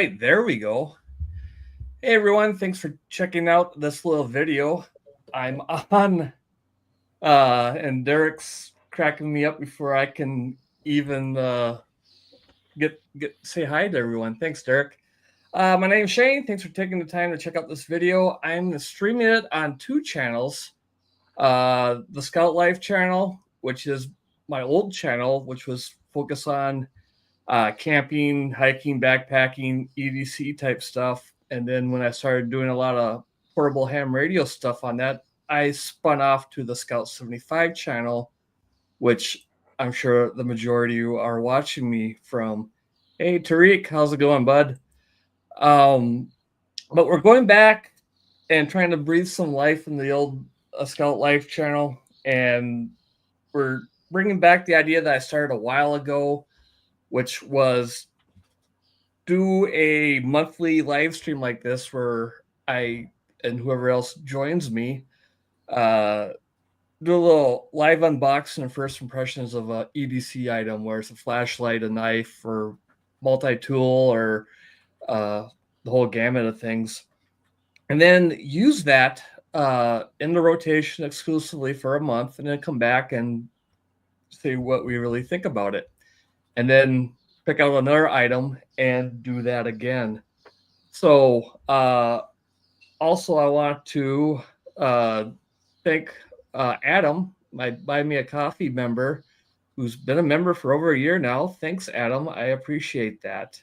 right, there we go. Hey everyone, thanks for checking out this little video. I'm on, and Derek's cracking me up before I can even get say hi to everyone. Thanks, Derek. My name's Shane. Thanks for taking the time to check out this video. I'm streaming it on two channels. The Scout Life channel, which is my old channel, which was focused on camping, hiking, backpacking, EDC type stuff. And then when I started doing a lot of portable ham radio stuff on that, I spun off to the Scout 75 channel, which I'm sure the majority of you are watching me from. Hey, Tariq, how's it going, bud? But we're going back and trying to breathe some life in the old Scout Life channel. And we're bringing back the idea that I started a while ago, which was do a monthly live stream like this where I and whoever else joins me do a little live unboxing and first impressions of a EDC item, where it's a flashlight, a knife, or multi-tool, or the whole gamut of things, and then use that in the rotation exclusively for a month, and then come back and see what we really think about it, and then pick out another item and do that again. So also I want to thank Adam, my Buy Me a Coffee member, who's been a member for over a year now. Thanks, Adam. I appreciate that.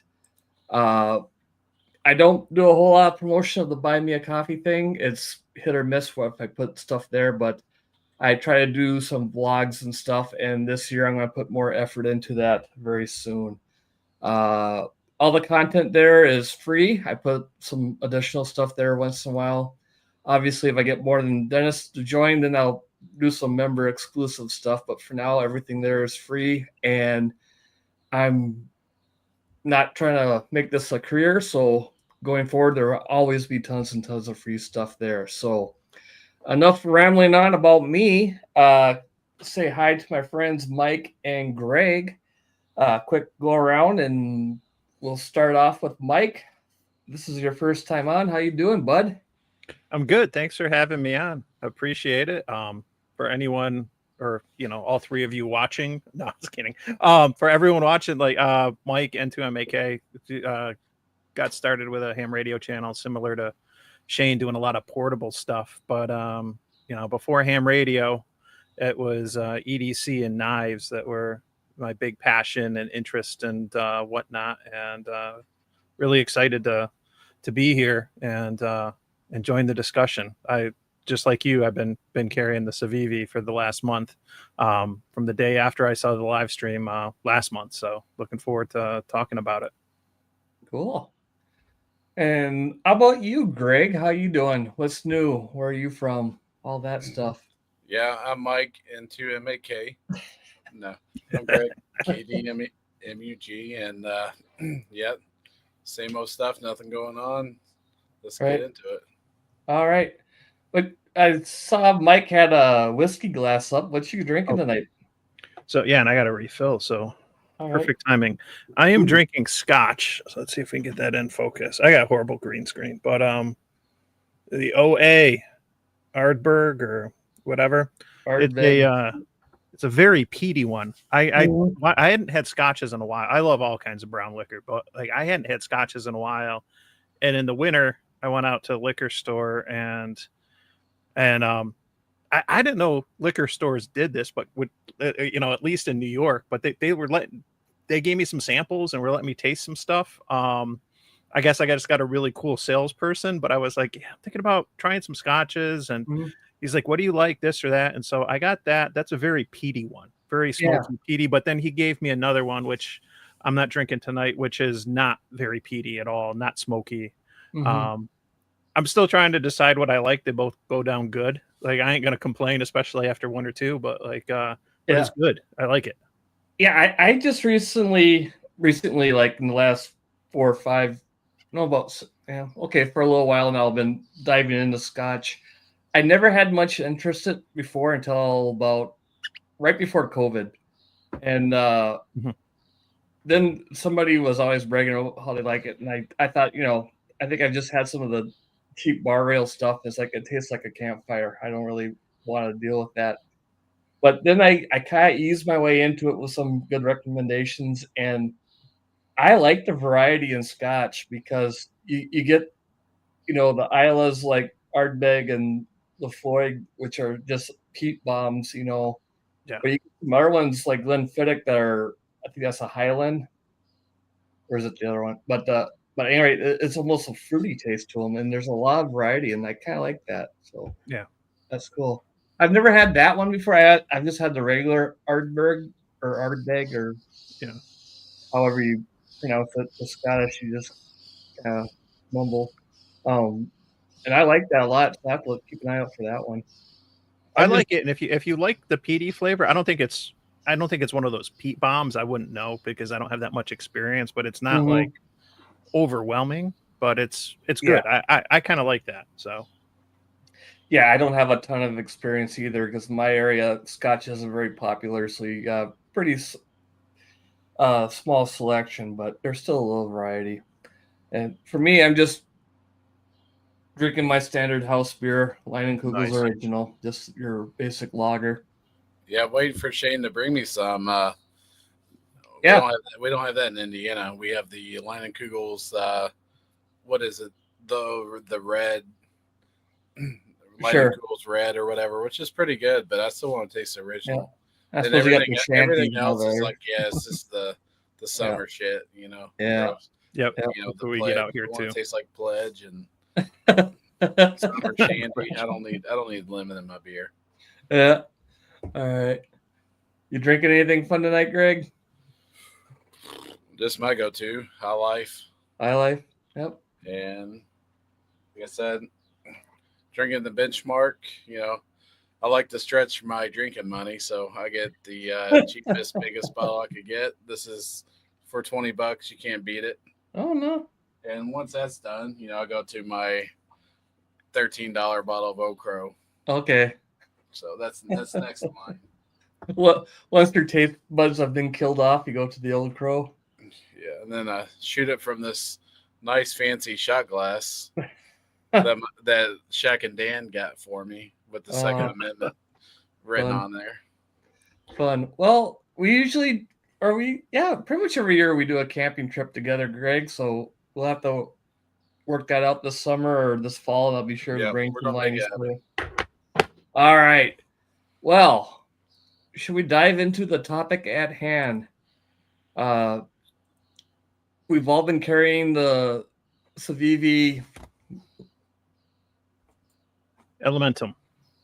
I don't do a whole lot of promotion of the Buy Me a Coffee thing. It's hit or miss if I put stuff there, but I try to do some vlogs and stuff, and this year I'm going to put more effort into that very soon. All the content there is free. I put some additional stuff there once in a while. Obviously, if I get more than Dennis to join, then I'll do some member exclusive stuff. But for now, everything there is free, and I'm not trying to make this a career. So going forward, there will always be tons and tons of free stuff there. So enough rambling on about me. Say hi to my friends Mike and Greg. Quick go around, and we'll start off with Mike. This is your first time on. How you doing, bud? I'm good. Thanks for having me on. Appreciate it. For anyone, or all three of you watching. No, I was kidding. For everyone watching, like Mike N2MAK got started with a ham radio channel similar to Shane, doing a lot of portable stuff. But before ham radio, it was EDC and knives that were my big passion and interest and whatnot, and really excited to be here and join the discussion. I just like you, I've been carrying the Civivi for the last month, from the day after I saw the live stream last month. So looking forward to talking about it. Cool. And how about you, Greg? How you doing? What's new? Where are you from? All that stuff. Yeah, I'm Mike N2MAK. No, I'm Greg, KDMUG, and yeah, same old stuff, nothing going on. Let's get into it. All right. But I saw Mike had a whiskey glass up. What you drinking tonight? So yeah, and I got a refill, so perfect timing. I am drinking scotch. So let's see if we can get that in focus. I got horrible green screen, but the OA Ardbeg or whatever. It's a very peaty one. I hadn't had scotches in a while. I love all kinds of brown liquor, but like I hadn't had scotches in a while. And in the winter, I went out to a liquor store and I didn't know liquor stores did this, but would at least in New York. But they gave me some samples and were letting me taste some stuff. I guess I just got a really cool salesperson, but I was like, yeah, I'm thinking about trying some scotches, and he's like, what do you like, this or that? And so I got that. That's a very peaty one, very smoky, peaty. But then he gave me another one, which I'm not drinking tonight, which is not very peaty at all, not smoky. I'm still trying to decide what I like. They both go down good. Like I ain't gonna complain, especially after one or two, but it's good. I like it. Yeah, I just recently, like in the last 4 or 5, for a little while now, I've been diving into scotch. I never had much interest in it before until about right before COVID, and then somebody was always bragging about how they like it, and I thought, I think I've just had some of the cheap bar rail stuff. It's like it tastes like a campfire. I don't really want to deal with that. But then I kind of eased my way into it with some good recommendations, and I like the variety in Scotch because you get, the Isla's like Ardbeg and Lafroig, which are just peat bombs, Yeah. but you get some other ones like Glenfiddich that are, I think that's a Highland, or is it the other one? But anyway, it's almost a fruity taste to them, and there's a lot of variety, and I kind of like that. So Yeah. that's cool. I've never had that one before. I've just had the regular Ardbeg or Ardbeg or however you pronounce it. The Scottish, you just kind of mumble. And I like that a lot. So I have to keep an eye out for that one. I like it, and if you like the peaty flavor, I don't think it's one of those peat bombs. I wouldn't know because I don't have that much experience, but it's not like overwhelming. But it's good. I kind of like that. So yeah, I don't have a ton of experience either because my area Scotch isn't very popular, so you got pretty small selection, but there's still a little variety. And for me, I'm just drinking my standard house beer, Leinenkugel's Nice. original, just your basic lager. Yeah, waiting for Shane to bring me some. Yeah. We don't have that in Indiana. We have the Leinenkugel's. What is it? The red. Sure. Leinenkugel's red or whatever, which is pretty good, but I still want to taste the original. Yeah. And everything else is like, it's just the summer shit, Yeah. Gross. Yep. The we Pledge. get out here I want too. to taste like Pledge and summer shandy. I don't need lemon in my beer. Yeah. All right. You drinking anything fun tonight, Greg? Just my go-to, High Life. High Life. Yep. And like I said, drinking the Benchmark. I like to stretch my drinking money, so I get the cheapest, biggest bottle I could get. This is for $20. You can't beat it. Oh no! And once that's done, I go to my $13 bottle of Oak Crow. Okay. So that's next in line. Well, once your taste buds have been killed off, you go to the Old Crow. Yeah, and then I shoot it from this nice fancy shot glass that Shaq and Dan got for me with the Second Amendment written on there. Fun. Well, pretty much every year we do a camping trip together, Greg. So we'll have to work that out this summer or this fall, and I'll be sure to bring some lines for you. All right. Well, should we dive into the topic at hand? We've all been carrying the Civivi Elementum.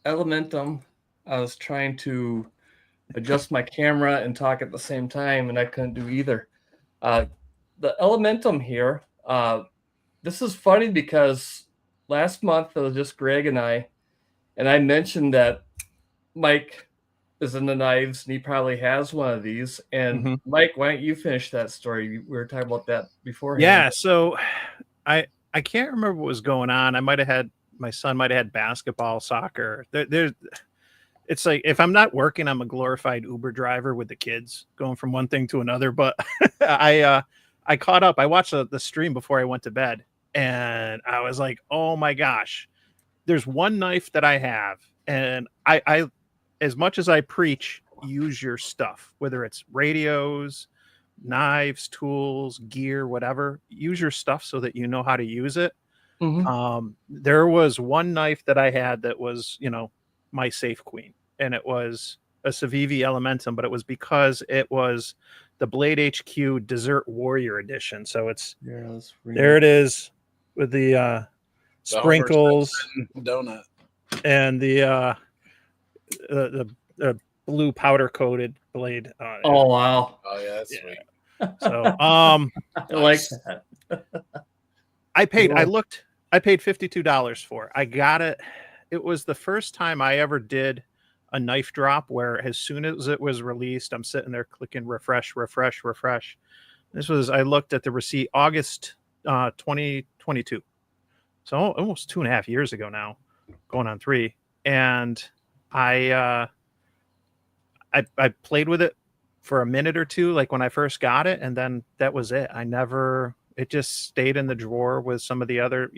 I was trying to adjust my camera and talk at the same time, and I couldn't do either. The Elementum here, this is funny because last month it was just Greg and I mentioned that Mike is in the knives and he probably has one of these. And Mike, why don't you finish that story? We were talking about that before. Yeah, so I can't remember what was going on. My son might have had basketball, soccer. It's like if I'm not working, I'm a glorified Uber driver with the kids going from one thing to another. But I caught up. I watched the stream before I went to bed, and I was like, oh my gosh, there's one knife that I have, and I as much as I preach, use your stuff, whether it's radios, knives, tools, gear, whatever, use your stuff so that you know how to use it. There was one knife that I had that was, my safe queen, and it was a Civivi Elementum, but it was because it was the Blade HQ Desert Warrior Edition. So there it is with the sprinkles donut and the blue powder coated blade. Oh wow! Oh yeah, that's sweet. So I like that. I paid $52 for it. I got it. It was the first time I ever did a knife drop where as soon as it was released, I'm sitting there clicking refresh. I looked at the receipt August 2022. So almost 2.5 years ago now, going on 3. And I played with it for a minute or two, like when I first got it, and then that was it. It just stayed in the drawer with some of the other,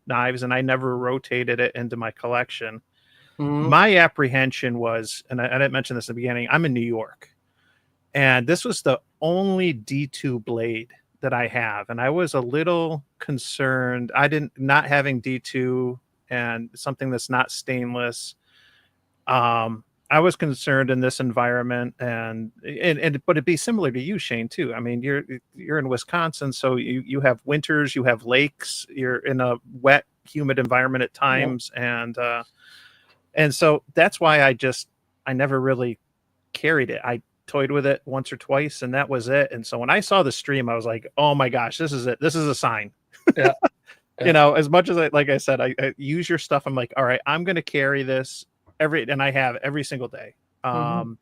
knives, and I never rotated it into my collection. Mhm. My apprehension was, and I didn't mention this in the beginning, I'm in New York, and this was the only D2 blade that I have, and I was a little concerned. Not having D2 and something that's not stainless. I was concerned in this environment, and but it'd be similar to you, Shane, too. I mean, you're in Wisconsin, so you have winters, you have lakes, you're in a wet, humid environment at times, and so that's why I never really carried it. I toyed with it once or twice, and that was it. And so when I saw the stream, I was like, oh my gosh, this is it. This is a sign. Yeah. As much as like I said, I use your stuff. I'm like, all right, I'm going to carry this and I have every single day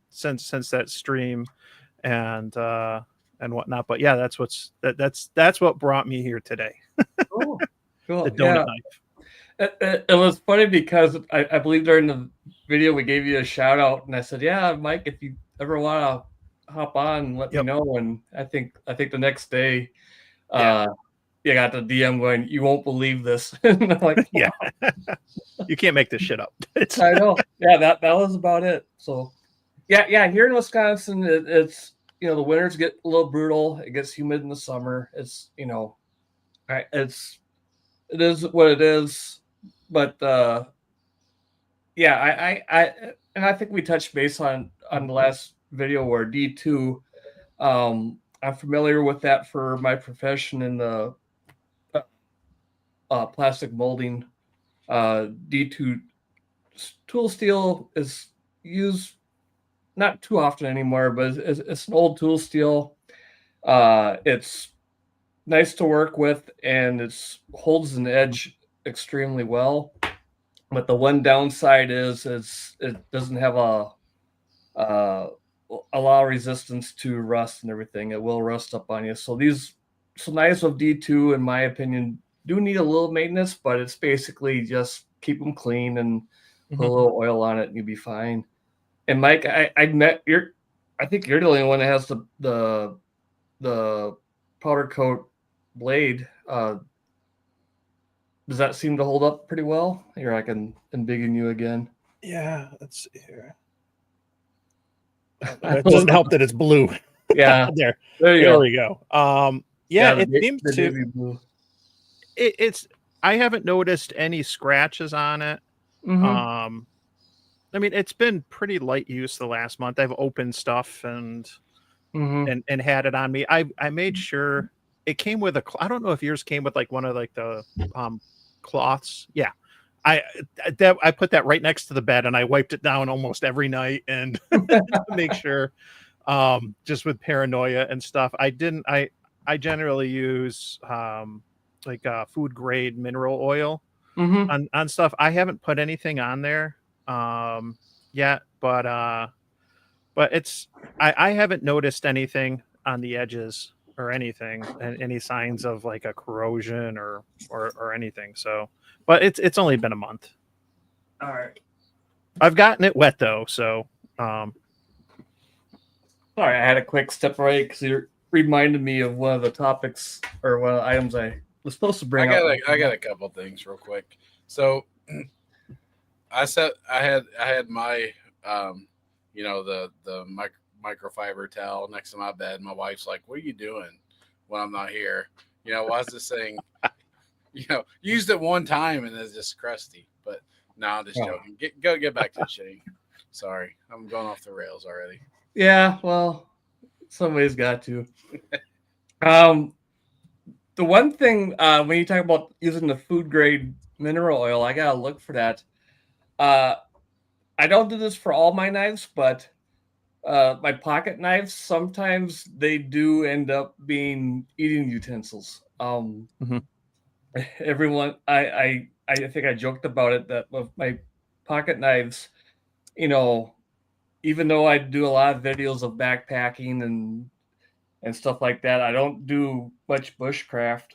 since that stream and whatnot. But yeah, that's what brought me here today. Cool. The donut knife. It was funny because I believe during the video we gave you a shout out, and I said, yeah, Mike, if you ever want to hop on, let me know. And I think the next day, you got the DM going, you won't believe this. And I'm like, yeah, you can't make this shit up. I know. Yeah, that was about it. So yeah, here in Wisconsin, it's the winters get a little brutal. It gets humid in the summer. It's it is what it is. But I think we touched base on the last video where D2. I'm familiar with that for my profession in the plastic molding. D2 tool steel is used not too often anymore, but it's an old tool steel. It's nice to work with, and it holds an edge extremely well. But the one downside is it doesn't have a lot of resistance to rust and everything. It will rust up on you. So knives of D2, in my opinion, do need a little maintenance, but it's basically just keep them clean and put a little oil on it and you'll be fine. And Mike, I think you're the only one that has the powder coat blade. Does that seem to hold up pretty well? Here, I can embiggen you again. Yeah, let's see here. It doesn't help that it's blue. Yeah, there we go. It seems to. Blue. I haven't noticed any scratches on it. Mm-hmm. I mean, it's been pretty light use the last month. I've opened stuff and had it on me. I made sure it came with I don't know if yours came with like one of like the cloths. Yeah. I put that right next to the bed and I wiped it down almost every night and to make sure, just with paranoia and stuff. I generally use food grade mineral oil on stuff. I haven't put anything on there yet, but it's I haven't noticed anything on the edges or anything, and any signs of like a corrosion or anything. So, but it's only been a month. All right. I've gotten it wet though, so sorry, I had a quick step away because you reminded me of one of the topics or one of the items I was supposed to bring up. I got a couple things real quick. So I had my the microfiber towel next to my bed. My wife's like, "What are you doing when I'm not here? Why is this thing used it one time and it's just crusty?" But no, I'm just joking. Get back to the Shane. Sorry, I'm going off the rails already. Yeah, well, somebody's got to. The one thing when you talk about using the food grade mineral oil, I gotta look for that. I don't do this for all my knives, but my pocket knives, sometimes they do end up being eating utensils. Everyone, I think I joked about it that with my pocket knives, even though I do a lot of videos of backpacking and stuff like that, I don't do much bushcraft.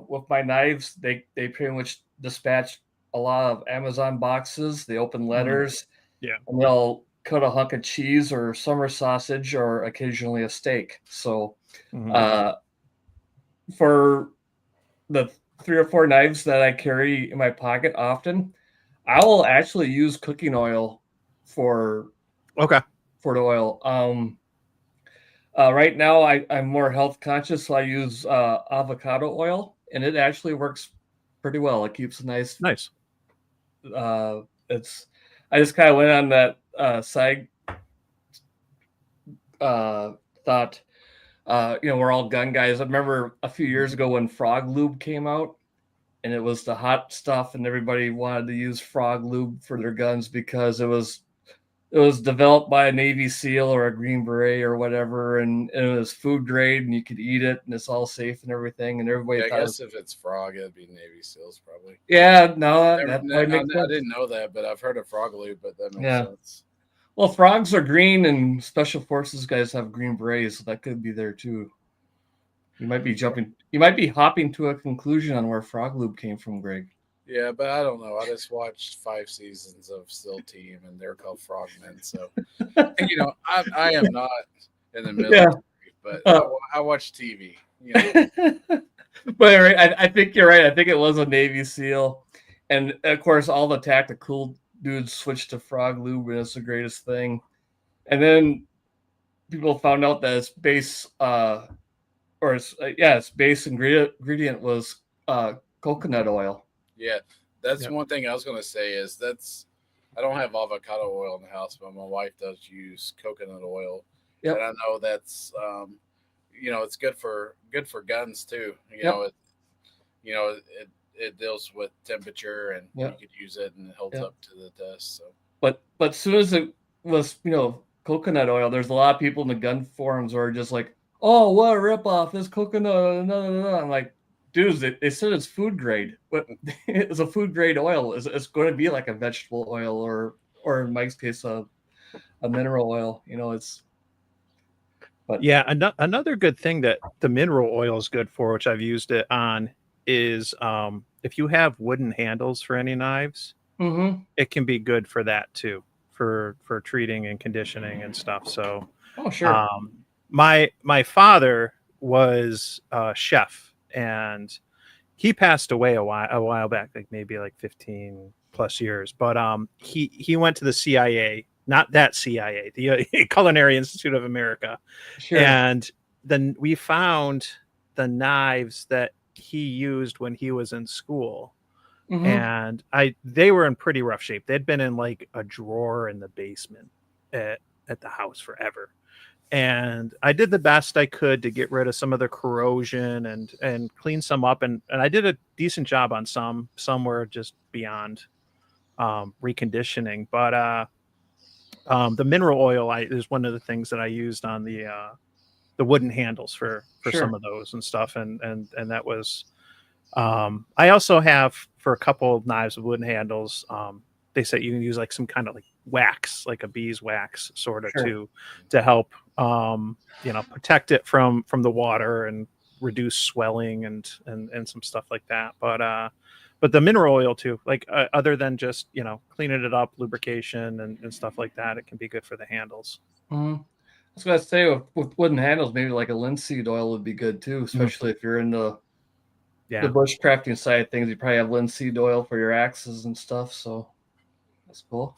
With my knives, they pretty much dispatch a lot of Amazon boxes. They open letters. Yeah. And they'll cut a hunk of cheese or summer sausage or occasionally a steak. So for the 3 or 4 knives that I carry in my pocket often, I will actually use cooking oil for Okay. for the oil. Right now I'm more health conscious, so I use avocado oil, and it actually works pretty well. It keeps a nice. It's. I just kind of went on that side thought. We're all gun guys. I remember a few years ago when Frog Lube came out, and it was the hot stuff, and everybody wanted to use Frog Lube for their guns because it was developed by a Navy SEAL or a Green Beret or whatever, and it was food grade, and you could eat it, and it's all safe and everything, and everybody I thought guess if it's Frog, it'd be Navy SEAls probably. Yeah, no, I didn't know that, but I've heard of Frog Lube, but that makes sense. Well, frogs are green, and Special Forces guys have Green Berets, so that could be there too. You might be hopping to a conclusion on where Frog Lube came from, Greg. Yeah, but I don't know. I just watched 5 seasons of Still Team, and they're called Frogmen. So, I am not in the military, but I watch TV. But I think you're right. I think it was a Navy SEAL, and of course, all the tactical dudes switched to Frog Lube, and it's the greatest thing. And then people found out that its base, its base ingredient was coconut oil. Yeah, that's one thing I was going to say is I don't have avocado oil in the house, but my wife does use coconut oil. Yep. And I know that's, it's good for guns too. It deals with temperature, and you could use it, and it holds up to the test. So, but as soon as it was, coconut oil, there's a lot of people in the gun forums who are just like, oh, what a ripoff! This coconut. No. I'm like, dudes, they said it's food grade, but it's a food grade oil. It's going to be like a vegetable oil, or in Mike's case, a mineral oil. Another good thing that the mineral oil is good for, which I've used it on, is if you have wooden handles for any knives, it can be good for that too, for treating and conditioning and stuff. So, sure. My father was a chef, and he passed away a while back, like maybe like 15 plus years. But he went to the CIA, not that CIA, the Culinary Institute of America. Sure. And then we found the knives that he used when he was in school. And they were in pretty rough shape. They'd been in like a drawer in the basement at the house forever. And I did the best I could to get rid of some of the corrosion and clean some up. And I did a decent job on some. Some were just beyond reconditioning. But the mineral oil is one of the things that I used on the wooden handles for some of those and stuff. And that was I also have, for a couple of knives with wooden handles, they said you can use like some kind of like wax, like a beeswax sort of to help protect it from the water and reduce swelling and some stuff like that. But the mineral oil too, like other than just cleaning it up, lubrication and stuff like that, it can be good for the handles. I was gonna say with wooden handles, maybe like a linseed oil would be good too, especially if you're in the bushcrafting side of things. You probably have linseed oil for your axes and stuff, so that's cool.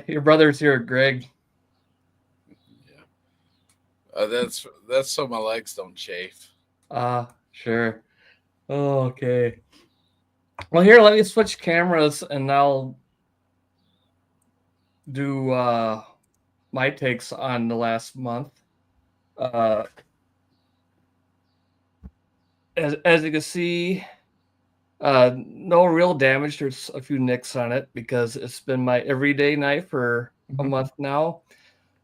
Your brother's here, Greg. Yeah. That's so my legs don't chafe. Sure. Oh, okay. Well, here, let me switch cameras, and I'll do my takes on the last month. As you can see, no real damage. There's a few nicks on it because it's been my everyday knife for a month now.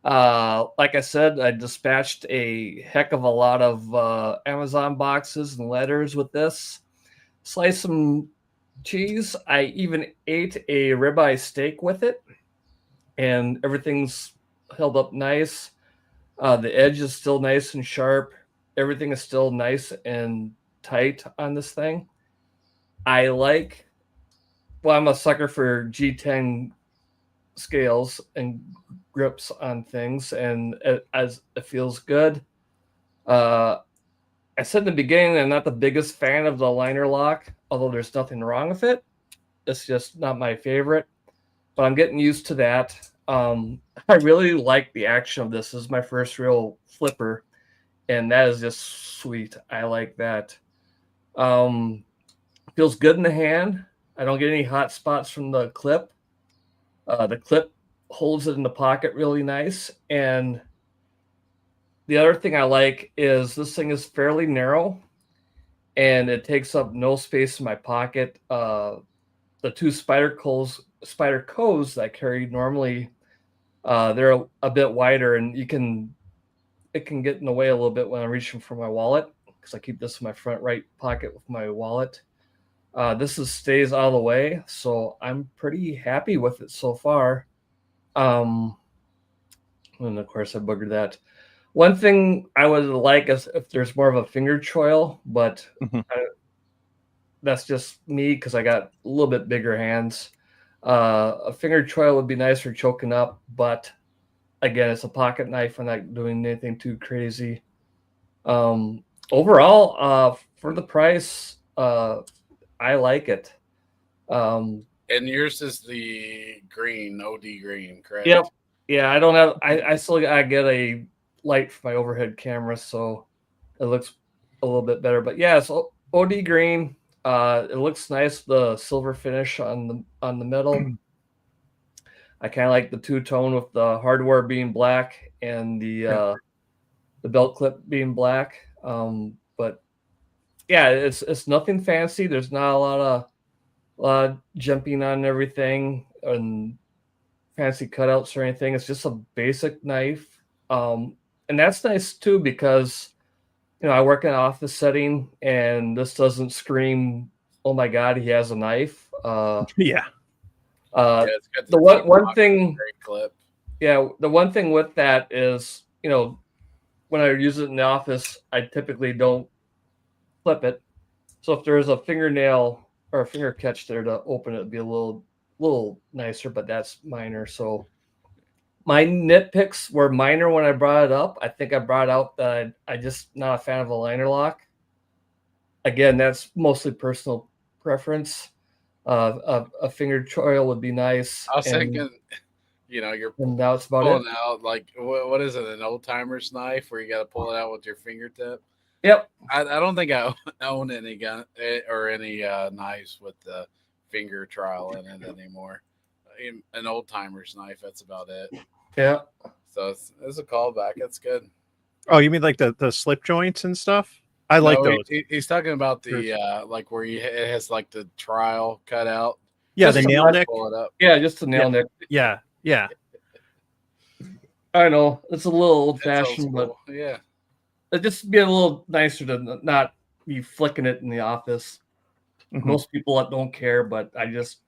Like I said, I dispatched a heck of a lot of Amazon boxes and letters with this. Sliced some cheese. I even ate a ribeye steak with it, and everything's held up nice. The edge is still nice and sharp. Everything is still nice and tight on this thing. I like well, I'm a sucker for G10 scales and grips on things, and as it feels good. I said in the beginning, I'm not the biggest fan of the liner lock, although there's nothing wrong with it. It's just not my favorite, but I'm getting used to that. I really like the action of this. This is my first real flipper, and that is just sweet. I like that. Feels good in the hand. I don't get any hot spots from the clip. The clip holds it in the pocket really nice. And the other thing I like is this thing is fairly narrow, and it takes up no space in my pocket. The two Spider Co's that I carry normally, they're a bit wider, and it can get in the way a little bit when I'm reaching for my wallet, because I keep this in my front right pocket with my wallet. Stays out of the way, so I'm pretty happy with it so far. And of course, I boogered that. One thing I would like is if there's more of a finger choil, but that's just me because I got a little bit bigger hands. A finger choil would be nice for choking up, but again, it's a pocket knife. I'm not doing anything too crazy. Overall, for the price, I like it. And yours is the green, OD green, correct? Yep. Yeah, I don't have. I still I get a light for my overhead camera, so it looks a little bit better. But yeah, it's OD green. It looks nice. The silver finish on the metal. I kind of like the two-tone with the hardware being black and the belt clip being black. But yeah, it's nothing fancy. There's not a lot of jumping on everything and fancy cutouts or anything. It's just a basic knife, and that's nice too because I work in an office setting, and this doesn't scream, "Oh my God, he has a knife." Yeah. It's got The one thing, great clip. yeah, the one thing with that is, when I use it in the office, I typically don't flip it. So if there's a fingernail or a finger catch there to open it, it'd be a little nicer, but that's minor. So my nitpicks were minor when I brought it up. I think I brought out that I just not a fan of a liner lock. Again, that's mostly personal preference. A finger choil would be nice. I was thinking, you're and that's about pulling it. out like what is it, an old timer's knife where you got to pull it out with your fingertip? Yep. I don't think I own any gun or any knives with the finger trial in it anymore. An old timer's knife. That's about it. Yeah. So it's a callback. That's good. Oh, you mean like the slip joints and stuff? I like those. He's talking about the like where it has like the trial cut out. Yeah, Just the nail nick. Pull it up. Yeah, just a nail nick. Yeah. I know it's a little old fashioned, but yeah, it'd just be a little nicer to not be flicking it in the office. Mhm. Most people don't care, but I just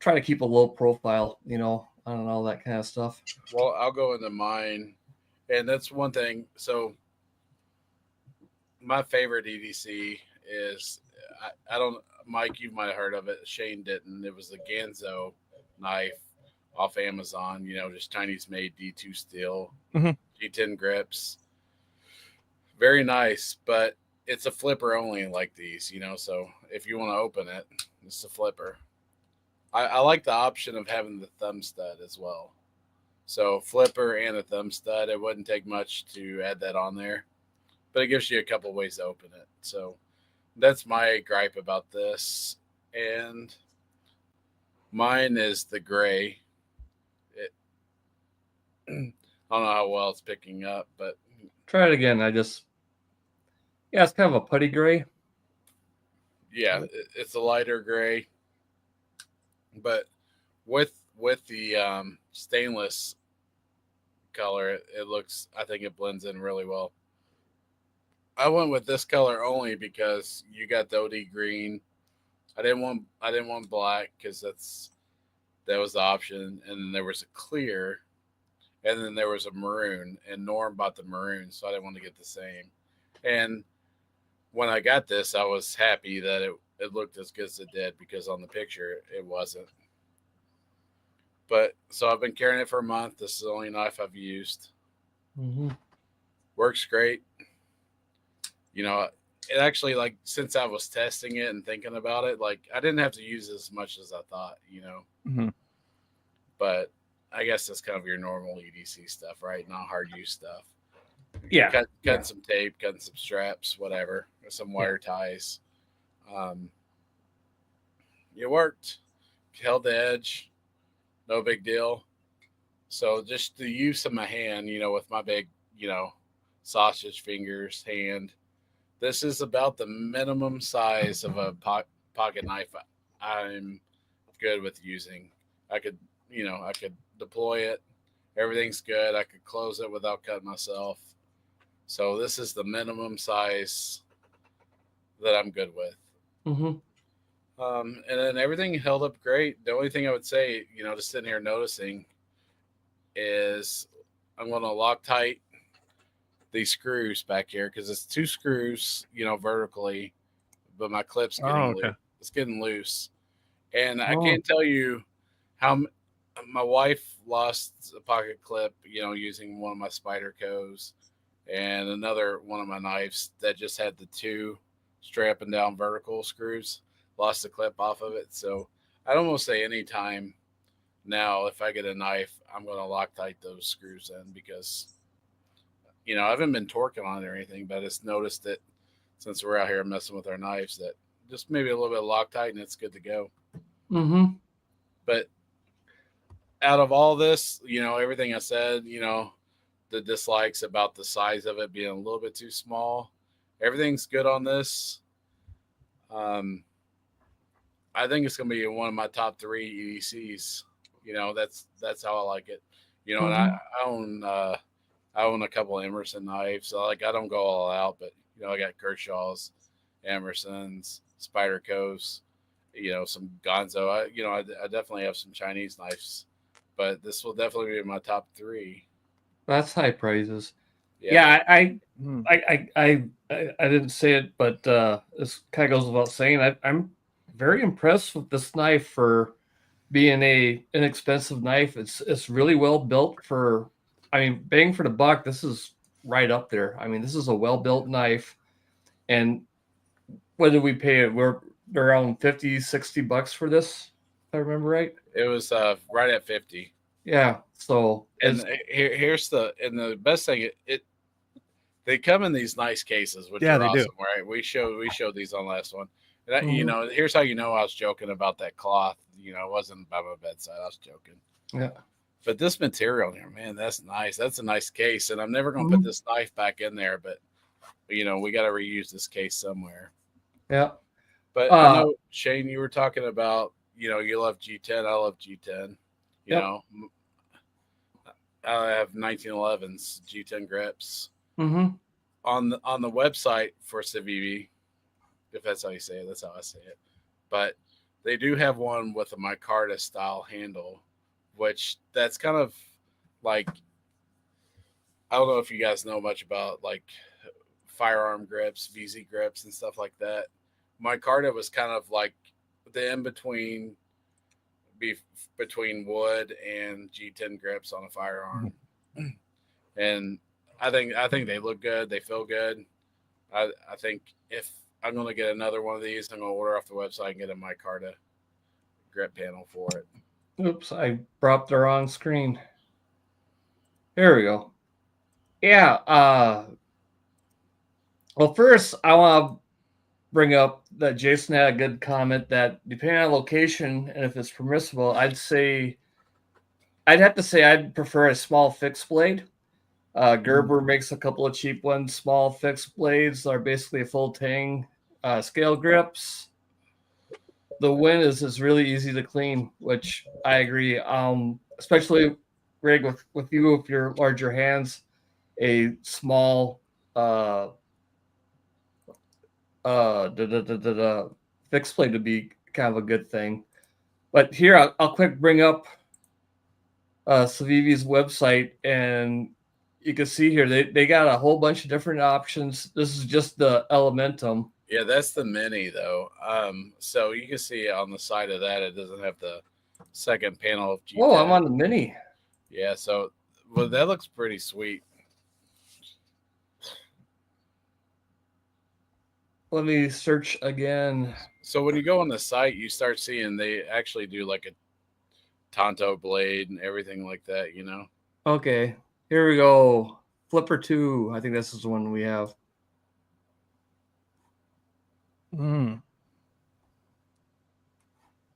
try to keep a low profile, on all that kind of stuff. Well, I'll go into mine, and that's one thing. So my favorite EDC is I don't, Mike, you might have heard of it. Shane didn't. It was the Ganzo knife off Amazon. Just Chinese made D2 steel, G10 grips. Very nice, but it's a flipper only like these. So if you want to open it, it's a flipper. I like the option of having the thumb stud as well. So flipper and a thumb stud. It wouldn't take much to add that on there, but it gives you a couple ways to open it. So that's my gripe about this. And mine is the gray. I don't know how well it's picking up, but try it again. It's kind of a putty gray. Yeah, it's a lighter gray. But with the stainless color, it looks, I think it blends in really well. I went with this color only because you got the OD green. I didn't want black because that was the option, and then there was a clear, and then there was a maroon, and Norm bought the maroon, so I didn't want to get the same. And when I got this, I was happy that it looked as good as it did, because on the picture it wasn't. But so I've been carrying it for a month. This is the only knife I've used. Mm-hmm. Works great. You know, it actually, like, since I was testing it and thinking about it, like, I didn't have to use it as much as I thought, you know. Mm-hmm. But I guess that's kind of your normal EDC stuff, right? Not hard use stuff. Yeah. Cutting some tape, cutting some straps, whatever, or some wire ties. It worked. Held the edge. No big deal. So just the use of my hand, you know, with my big, you know, sausage fingers hand, this is about the minimum size of a pocket knife I'm good with using. I could, you know, I could deploy it. Everything's good. I could close it without cutting myself. So this is the minimum size that I'm good with. Mm-hmm. And then everything held up great. The only thing I would say, you know, just sitting here noticing, is I'm going to Loctite these screws back here, because it's 2 screws, you know, vertically, but my clip's getting loose. It's getting loose, and I can't tell you how my wife lost a pocket clip, you know, using one of my Spydercos, and another one of my knives that just had the 2 strapping down vertical screws, lost the clip off of it. So I'd almost say anytime now, if I get a knife, I'm going to Loctite those screws in, because, you know, I haven't been torquing on it or anything, but I just noticed that since we're out here messing with our knives, that just maybe a little bit of Loctite and it's good to go. Mm-hmm. But out of all this, you know, everything I said, you know, the dislikes about the size of it being a little bit too small, everything's good on this. I think it's going to be one of my top 3 EDCs. You know, that's how I like it. You know, Mm-hmm. and I own a couple of Emerson knives. So, like, I don't go all out, but, you know, I got Kershaw's, Emerson's, Spyderco's, you know, some Gonzo. I definitely have some Chinese knives, but this will definitely be in my top 3. That's high praises. Yeah. Yeah, I didn't say it, but this kind of goes without saying. I'm very impressed with this knife for being a inexpensive knife. It's really well built for. I mean, bang for the buck. This is right up there. I mean, this is a well built knife. And what did we pay it? We're around 50, $60 for this, if I remember right. It was right at 50. Yeah. So And here's the best thing. They come in these nice cases, which are awesome, right? We showed these on last one. And you know, here's how you know I was joking about that cloth. You know, it wasn't by my bedside. I was joking. Yeah. But this material here, man, that's nice. That's a nice case. And I'm never going to put this knife back in there, but, you know, we got to reuse this case somewhere. Yeah. But I know, Shane, you were talking about, you know, you love G10. I love G10. You know, I have 1911s, G10 grips. Mm-hmm. On the website for Civivi, if that's how you say it, that's how I say it. But they do have one with a micarta style handle, which that's kind of like, I don't know if you guys know much about like firearm grips, VZ grips, and stuff like that. Micarta was kind of like the in between wood and G10 grips on a firearm. And I think they look good. They feel good. I think if I'm going to get another one of these, I'm going to order off the website and get a micarta grip panel for it. Oops, I brought the wrong screen. There we go. Yeah. Well, first, I want to bring up that Jason had a good comment that depending on location and if it's permissible, I'd have to say I'd prefer a small fixed blade. Gerber makes a couple of cheap ones. Small fixed blades are basically a full tang. Scale grips. The win is really easy to clean, which I agree. Especially Greg with you with your larger hands, a small fixed blade would be kind of a good thing. But here I'll quick bring up Civivi's website, and you can see here they got a whole bunch of different options. This is just the Elementum. Yeah, that's the mini though. So you can see on the side of that, it doesn't have the second panel of G. Oh, I'm on the mini. Yeah, so well, that looks pretty sweet. Let me search again. So when you go on the site, you start seeing they actually do like a Tonto blade and everything like that, you know? Okay, here we go. Flipper 2. I think this is the one we have. Mm.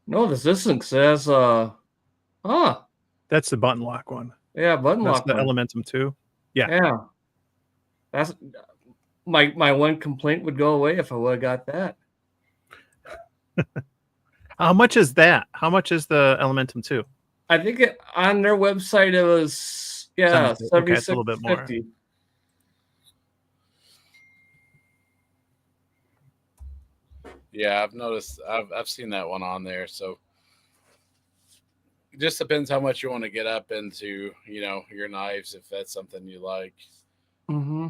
No, this one says That's the button lock one. yeah, button That's lock the one. Elementum 2. Yeah. Yeah. That's my one complaint would go away if I would have got that. How much is that? How much is the Elementum 2? I think on their website it was Okay, it's a little bit more. $76.50. Yeah, I've noticed. I've seen that one on there. So it just depends how much you want to get up into, you know, your knives if that's something you like. Mm-hmm.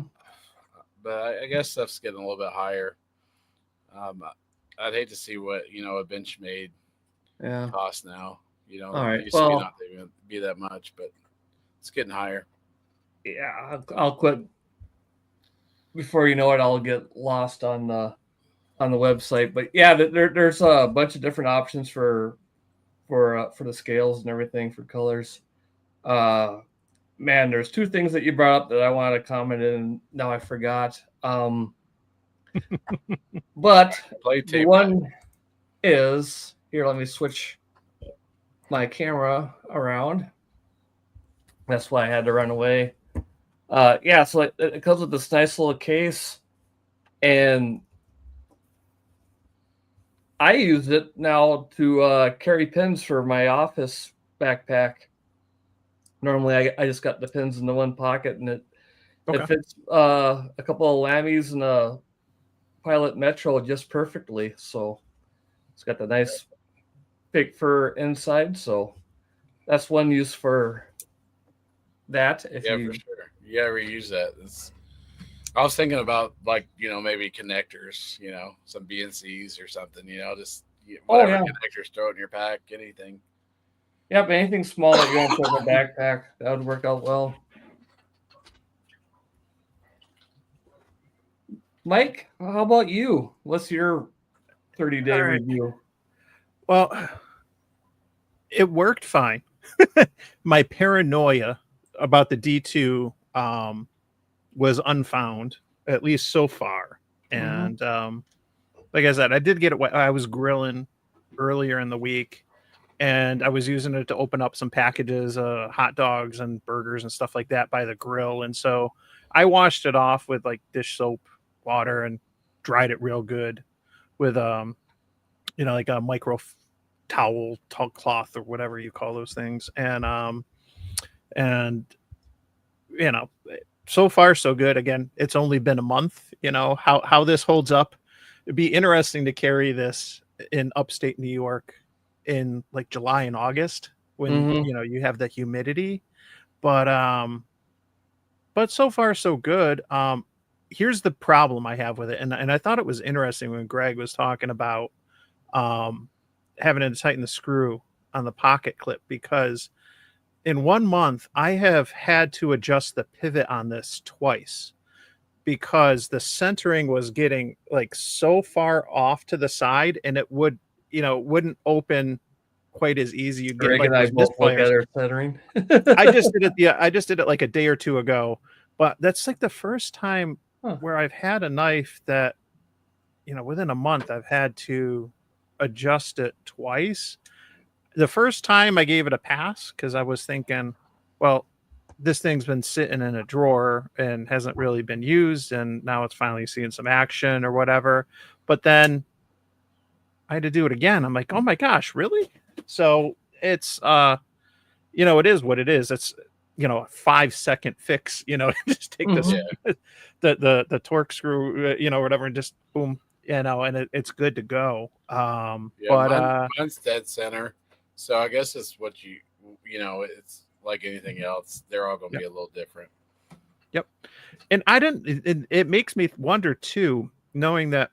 But I guess stuff's getting a little bit higher. I'd hate to see what a Benchmade cost now. You know, All right. it used to be not even be that much, but it's getting higher. Yeah, I'll quit before you know it. I'll get lost on the website. But yeah, there's a bunch of different options for the scales and everything for colors. Man, there's two things that you brought up that I wanted to comment in. Now I forgot. But the one is here. Let me switch my camera around. That's why I had to run away. Yeah, so it comes with this nice little case, and I use it now to carry pins for my office backpack. Normally, I just got the pins in the one pocket, and it fits a couple of Lammies and a Pilot Metro just perfectly. So it's got the nice fake fur inside. So that's one use for that. For sure. You gotta reuse that. I was thinking about maybe connectors, some BNCs or something, just whatever connectors, throw it in your pack, anything. Yep, anything small that you want to put in a backpack, that would work out well. Mike, how about you? What's your 30-day review? Well, it worked fine. My paranoia about the D2 was unfound, at least so far. And like I said, I did get it. I was grilling earlier in the week, and I was using it to open up some packages, hot dogs and burgers and stuff like that by the grill. And so I washed it off with like dish soap, water, and dried it real good with like a micro towel cloth or whatever you call those things. And so far so good. Again, it's only been a month. How this holds up. It'd be interesting to carry this in upstate New York in like July and August when you have the humidity, but so far so good. Here's the problem I have with it, and I thought it was interesting when Greg was talking about having to tighten the screw on the pocket clip, because in 1 month I have had to adjust the pivot on this twice because the centering was getting like so far off to the side, and it wouldn't open quite as easy. You get like those misfires. Centering. I just did it. Yeah, I just did it like a day or two ago, but that's like the first time where I've had a knife that, within a month I've had to adjust it twice. The first time I gave it a pass because I was thinking, well, this thing's been sitting in a drawer and hasn't really been used, and now it's finally seeing some action or whatever. But then I had to do it again. I'm like, oh my gosh, really? So it's it is what it is. It's a 5-second fix, just take the torque screw, whatever, and just boom, and it's good to go. Mine's dead center. So I guess it's what it's like anything else. They're all going to be a little different. Yep. And it makes me wonder too, knowing that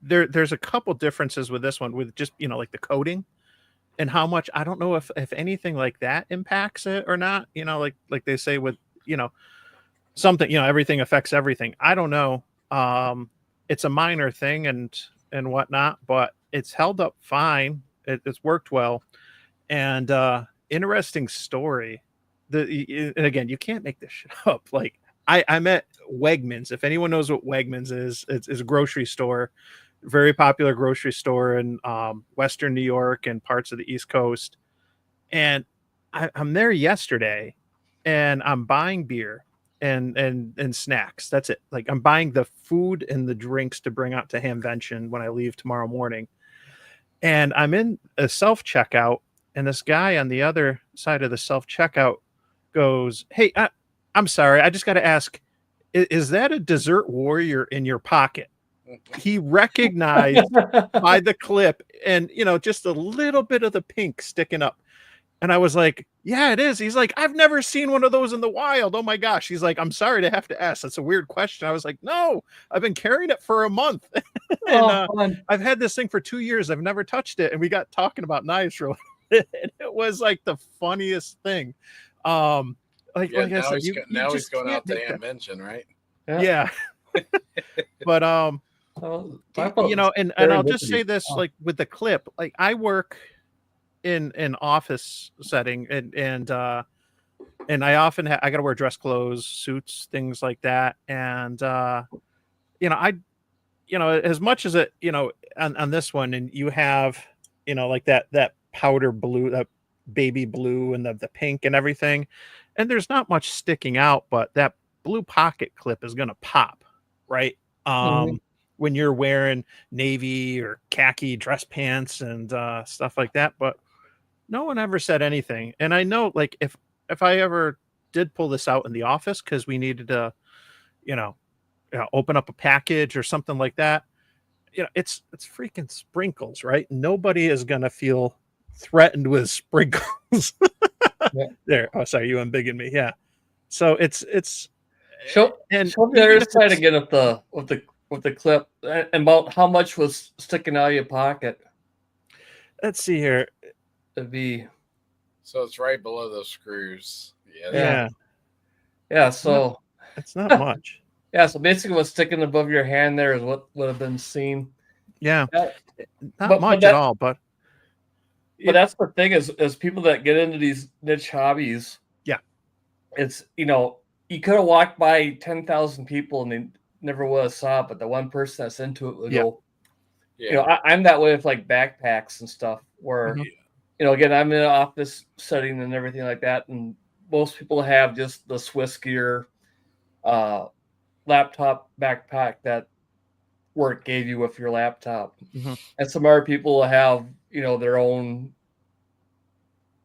there's a couple differences with this one with just, like the coating and how much, I don't know if anything like that impacts it or not, like they say with, something, everything affects everything. I don't know. It's a minor thing and whatnot, but it's held up fine. It's worked well. And interesting story. And again, you can't make this shit up. Like I'm at Wegmans. If anyone knows what Wegmans is, it's a grocery store, very popular grocery store in Western New York and parts of the East Coast. And I'm there yesterday, and I'm buying beer and snacks. That's it. Like I'm buying the food and the drinks to bring out to Hamvention when I leave tomorrow morning. And I'm in a self checkout, and this guy on the other side of the self checkout goes, "Hey, I'm sorry, I just got to ask, is that a Dessert Warrior in your pocket?" He recognized by the clip and, just a little bit of the pink sticking up. And I was like, "Yeah, it is." He's like, "I've never seen one of those in the wild. Oh my gosh." He's like, "I'm sorry to have to ask. That's a weird question." I was like, "No, I've been carrying it for a month." And I've had this thing for 2 years. I've never touched it. And we got talking about knives for a little bit. And it was like the funniest thing. Like I said, now he's going out to Hamvention, right? Yeah. But and I'll just say this, like with the clip, like I work in an office setting, and I often I got to wear dress clothes, suits, things like that. And as much as it, on this one, and you have, like that powder blue, that baby blue, and the pink and everything, and there's not much sticking out, but that blue pocket clip is going to pop, right? When you're wearing navy or khaki dress pants and stuff like that. But no one ever said anything. And I know, like, if I ever did pull this out in the office because we needed to, open up a package or something like that, it's freaking sprinkles, right? Nobody is gonna feel threatened with sprinkles. Yeah. There. Oh, sorry, you unbigging me. Yeah. So it's show me the other side again with the clip and about how much was sticking out of your pocket. Let's see here. It'd be so it's right below those screws. Yeah. So it's not much. Yeah, so basically what's sticking above your hand there is what would have been seen. Yeah. Not much at all, but that's the thing is people that get into these niche hobbies. Yeah. It's, you could have walked by 10,000 people and they never would have saw it, but the one person that's into it would go. Yeah. I'm that way with like backpacks and stuff where, again, I'm in an office setting and everything like that. And most people have just the Swiss gear, laptop backpack that work gave you with your laptop. And some other people have, their own,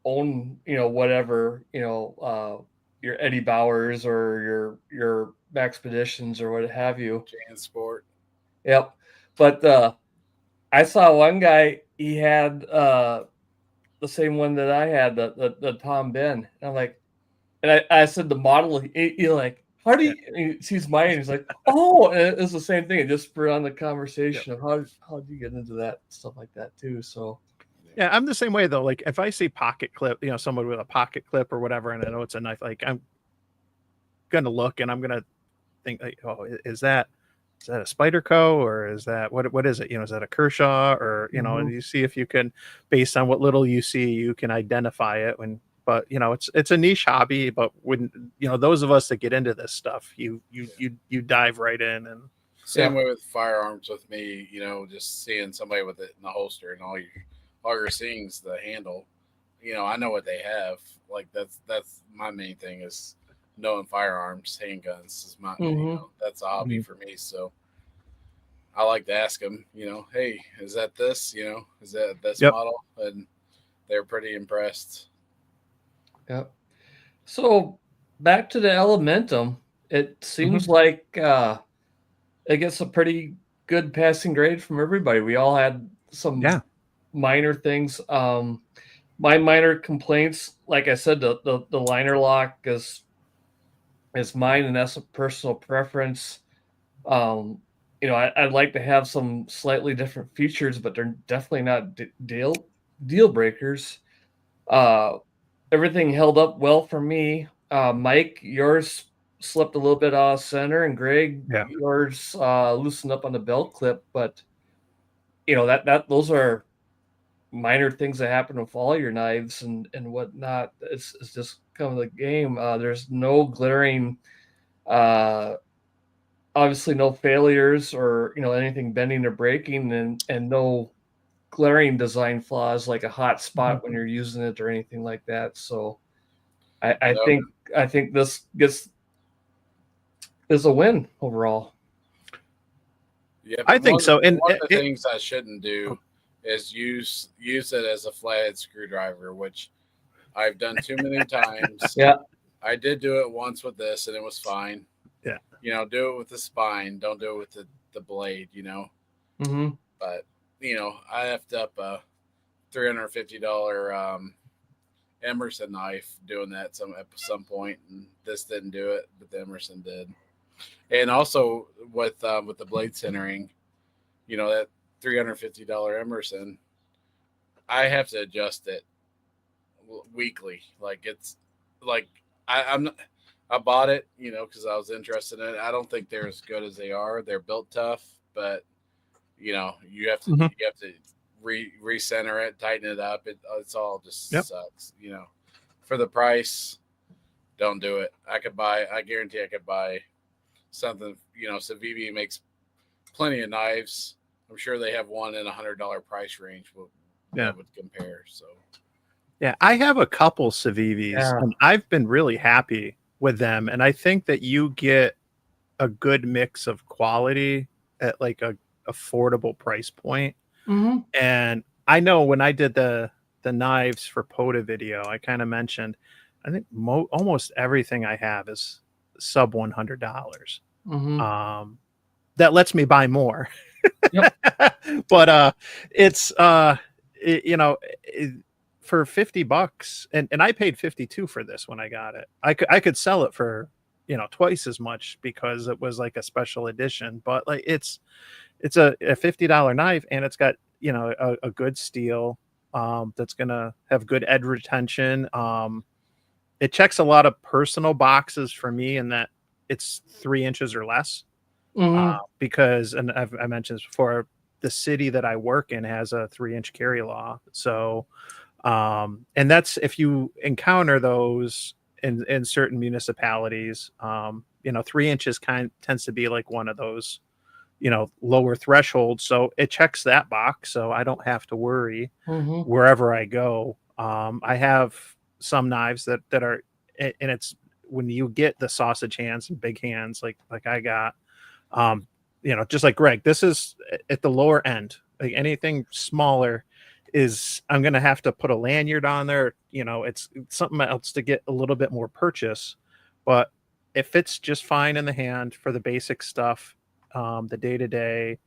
whatever, your Eddie Bowers or your Maxpeditions or what have you. Jansport. Yep. But I saw one guy, he had the same one that I had, the Tom Ben. And I'm like, and I said the model, he like, how do you, he sees mine, and he's like, oh, and it's the same thing. It just spurred on the conversation of how do you get into that stuff like that too. So yeah, I'm the same way though. Like if I see pocket clip, someone with a pocket clip or whatever, and I know it's a knife, like I'm gonna look and I'm gonna think like, oh, is that a Spyderco or is that what is it? Is that a Kershaw or and you see if you can, based on what little you see, you can identify it But it's a niche hobby. But when those of us that get into this stuff, you dive right in. And same way with firearms with me. Just seeing somebody with it in the holster and all you're seeing is the handle. I know what they have. Like that's my main thing is knowing firearms, handguns is my that's a hobby for me. So I like to ask them. Hey, is that this? Is that this model? And they're pretty impressed. Yep. So back to the Elementum, it seems like it gets a pretty good passing grade from everybody. We all had some minor things. My minor complaints, like I said, the liner lock is mine, and that's a personal preference. you know, I'd like to have some slightly different features, but they're definitely not deal breakers. Everything held up well for me. Mike, yours slipped a little bit out of center, and Greg, Yeah. yours loosened up on the belt clip. But you know that those are minor things that happen with all your knives and whatnot. It's just kind of the game. There's no glaring, obviously no failures or you know anything bending or breaking, and no glaring design flaws like a hot spot when you're using it or anything like that. So I think this is a win overall. Yeah, I think so. And one of the things I shouldn't do is use it as a flathead screwdriver, which I've done too many times. Yeah, I did do it once with this, and it was fine. Yeah, you know, do it with the spine. Don't do it with the blade. You know, but you know, I effed up a $350 Emerson knife doing that at some point, and this didn't do it, but the Emerson did. And also with the blade centering, you know, that $350 Emerson, I have to adjust it weekly. Like it's like I bought it, you know, because I was interested in it. I don't think they're as good as they are. They're built tough, but you know, you have to recenter it, tighten it up. It's all just sucks, you know. For the price, don't do it. I guarantee I could buy something, you know. Civivi makes plenty of knives. I'm sure they have one in $100 price range that would compare. So yeah, I have a couple Civivis and I've been really happy with them. And I think that you get a good mix of quality at like a affordable price point. And I know when I did the knives for POTA video, I kind of mentioned, I think almost everything I have is sub $100. That lets me buy more. But it's you know, for $50, and I paid 52 for this when I got it. I could sell it for, you know, twice as much because it was like a special edition. But like it's a $50 knife, and it's got, you know, a good steel that's gonna have good edge retention. It checks a lot of personal boxes for me in that it's 3 inches or less. Because, and I mentioned this before, the city that I work in has a 3-inch carry law. So, and that's if you encounter those in certain municipalities, you know, 3 inches tends to be like one of those, you know, lower thresholds. So it checks that box. So I don't have to worry wherever I go. I have some knives that are, and it's when you get the sausage hands and big hands, like I got, you know, just like Greg, this is at the lower end. Like anything smaller is, I'm going to have to put a lanyard on there. You know, it's something else to get a little bit more purchase, but it fits just fine in the hand for the basic stuff, the day-to-day,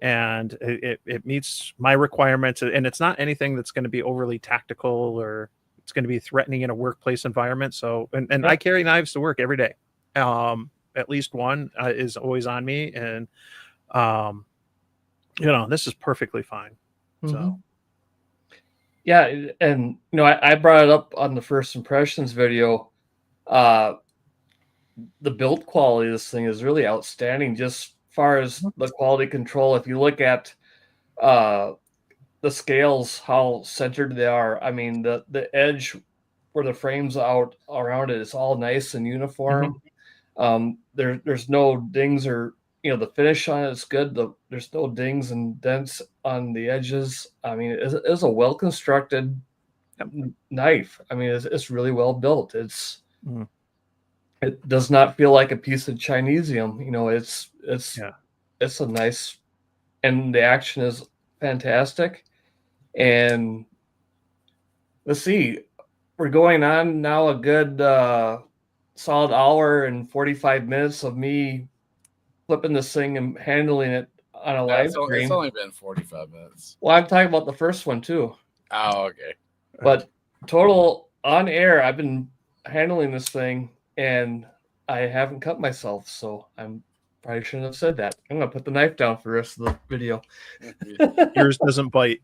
and it meets my requirements. And it's not anything that's going to be overly tactical or it's going to be threatening in a workplace environment. So, and I carry knives to work every day. At least one is always on me, and you know, this is perfectly fine. So yeah, and you know, I brought it up on the first impressions video. The build quality of this thing is really outstanding, just far as the quality control. If you look at the scales, how centered they are. I mean, the edge where the frame's out around it is all nice and uniform. There's no dings, or you know, the finish on it is good. There's no dings and dents on the edges. I mean, it's a well constructed knife. I mean, it's really well built. It does not feel like a piece of Chinesium. You know, it's a nice, and the action is fantastic. And let's see, we're going on now a good solid hour and 45 minutes of me flipping this thing and handling it on a live stream. It's only been 45 minutes. Well, I'm talking about the first one too. Oh, okay. But total on air, I've been handling this thing and I haven't cut myself, so I'm Probably shouldn't have said that. I'm gonna put the knife down for the rest of the video. Yours doesn't bite.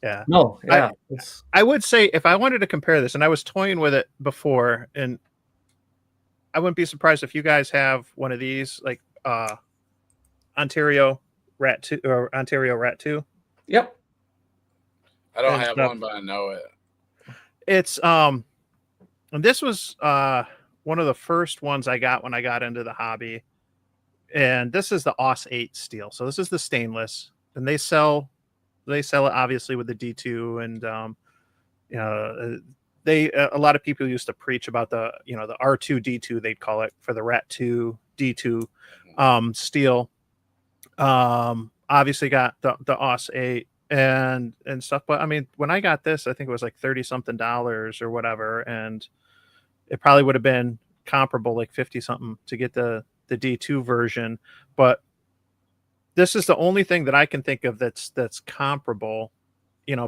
Yeah. No, yeah. I would say if I wanted to compare this, and I was toying with it before, and I wouldn't be surprised if you guys have one of these, like Ontario Rat 2 or Ontario Rat 2. Yep. I don't have one, but I know it. It's and this was one of the first ones I got when I got into the hobby. And this is the AUS 8 steel. So this is the stainless, and they sell it obviously with the D2, and a lot of people used to preach about the the R2 D2, they'd call it, for the Rat 2 D2 steel. Obviously got the AUS 8 and stuff, but I mean, when I got this, I think it was like $30-something or whatever, and it probably would have been comparable, like 50-something to get the D2 version. But this is the only thing that I can think of that's comparable,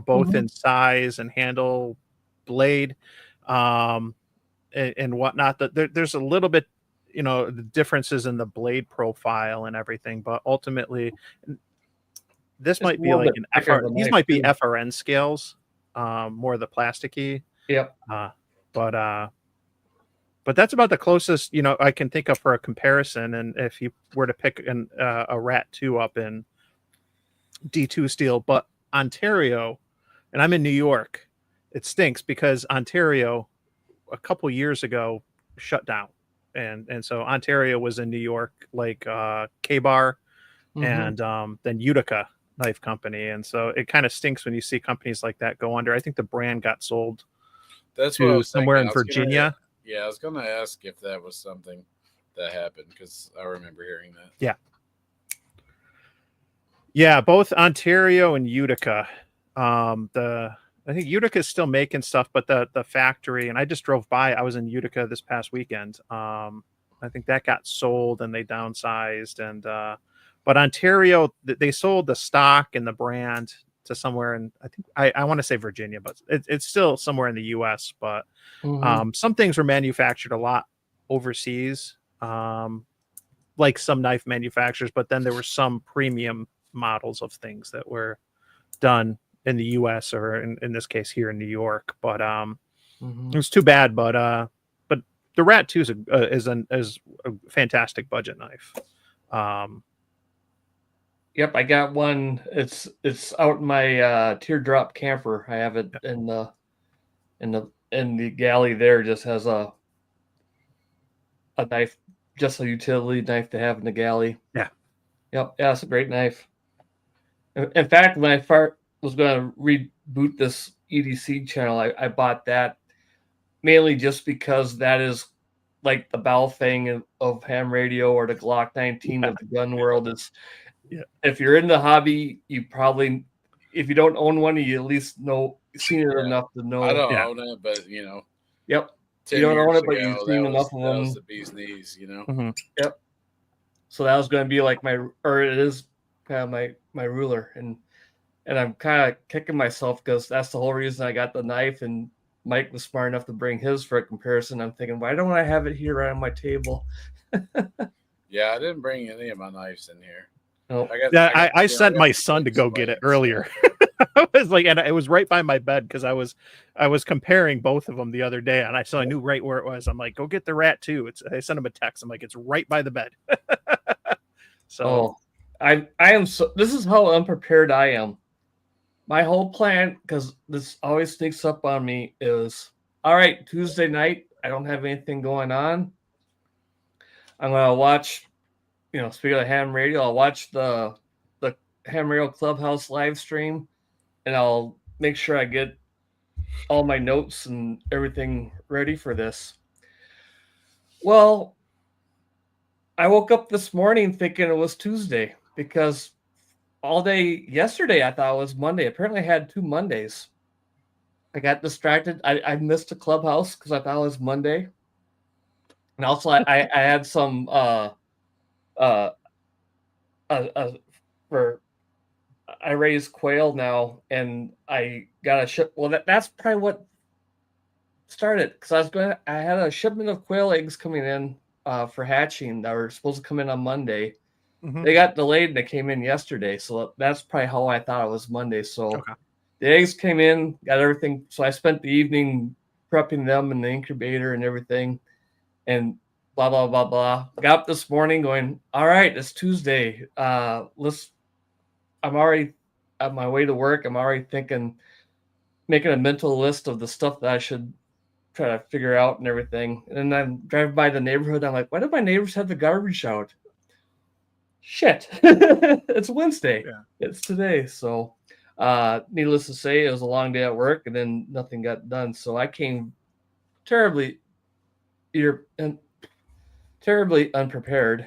both in size and handle, blade, and whatnot. There's a little bit, the differences in the blade profile and everything, but ultimately this might be like these might be FRN scales, more the plasticky. Yep. But that's about the closest I can think of for a comparison. And if you were to pick a Rat 2 up in D2 steel, but Ontario, and I'm in New York, it stinks because Ontario a couple years ago shut down, and so Ontario was in New York, like K-Bar and then Utica Knife Company, and so it kind of stinks when you see companies like that go under. I think the brand got sold to somewhere in Virginia. I was going to ask if that was something that happened, because I remember hearing that. Yeah, both Ontario and Utica. I think Utica is still making stuff, but the factory, and I just drove by. I was in Utica this past weekend. I think that got sold and they downsized, and but Ontario, they sold the stock and the brand to somewhere in, I think I want to say Virginia, but it's still somewhere in the U.S. But some things were manufactured a lot overseas, like some knife manufacturers. But then there were some premium models of things that were done in the U.S. or in this case here in New York. But it was too bad. But the Rat 2 is a fantastic budget knife. Yep, I got one. It's out in my teardrop camper. I have it in the galley there. Just has a knife, just a utility knife to have in the galley. Yeah. Yep. Yeah, it's a great knife. In fact, when I was going to reboot this EDC channel, I bought that mainly just because that is like the bow thing of ham radio, or the Glock 19 of the gun world. Is if you're in the hobby, you probably, if you don't own one, you at least seen it enough to know. I don't own it, but Yep. You don't own it, but you've seen enough of them. That was the bee's knees, Yep. So that was going to be like it is kind of my ruler, and I'm kind of kicking myself because that's the whole reason I got the knife. And Mike was smart enough to bring his for a comparison. I'm thinking, why don't I have it here right on my table? Yeah, I didn't bring any of my knives in here. Nope. I sent my son to go get it earlier. I was like, and it was right by my bed because I was comparing both of them the other day, and I knew right where it was. I'm like, go get the Rat 2. I sent him a text. I'm like, it's right by the bed. So I am this is how unprepared I am. My whole plan, because this always sneaks up on me, is all right, Tuesday night, I don't have anything going on. I'm gonna watch, speaking of ham radio, I'll watch the Ham Radio Clubhouse live stream, and I'll make sure I get all my notes and everything ready for this. Well, I woke up this morning thinking it was Tuesday, because all day yesterday I thought it was Monday. Apparently I had 2 Mondays. I got distracted. I missed the Clubhouse because I thought it was Monday. And also I had some I raise quail now, and I got a ship. Well, that's probably what started, because I had a shipment of quail eggs coming in for hatching that were supposed to come in on Monday. Mhm. They got delayed and they came in yesterday. So that's probably how I thought it was Monday. So Okay. the eggs came in, got everything. So I spent the evening prepping them in the incubator and everything, and blah blah blah blah. Got up this morning going, all right, it's Tuesday. I'm already on my way to work. I'm already thinking, making a mental list of the stuff that I should try to figure out and everything. And then I'm driving by the neighborhood. I'm like, why do my neighbors have the garbage out? Shit, it's Wednesday. Yeah. It's today. So, needless to say, it was a long day at work, and then nothing got done. So I came terribly, terribly unprepared.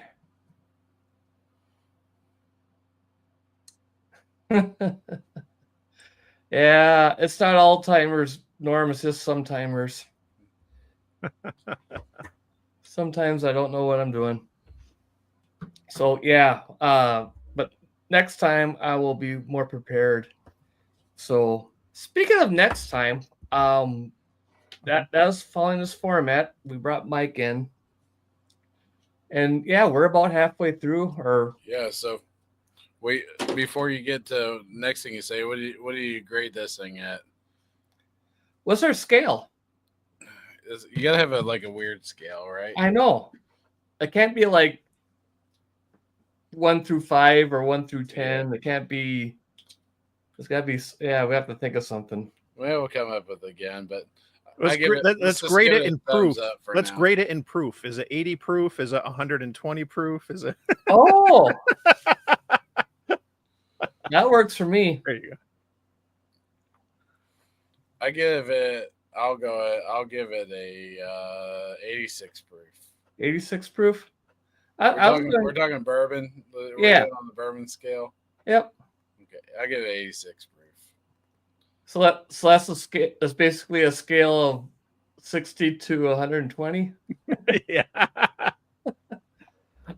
Yeah, it's not all timers, Norm. It's just some timers. Sometimes I don't know what I'm doing. So yeah, but next time I will be more prepared. So speaking of next time, that was following this format. We brought Mike in, and yeah, we're about halfway through. Or Yeah. So wait, before you get to next thing you say, what do you grade this thing at? what's our scale? You gotta have a weird scale, right? I know it can't be like 1 through 5 or 1 through 10. It can't be. It's got to be. Yeah, we have to think of something. Well, we'll come up with it again, but Let's just grade give it a in thumbs proof. up for Let's now. grade it in proof. Is it 80 proof? Is it 120 proof? Is it? Oh, that works for me. There you go. I'll give it a 86 proof. 86 proof. We're talking bourbon. We're Yeah. on the bourbon scale. Yep. Okay, I give it 86 proof. So that's a scale. That's basically a scale of 60 to 120. Yeah.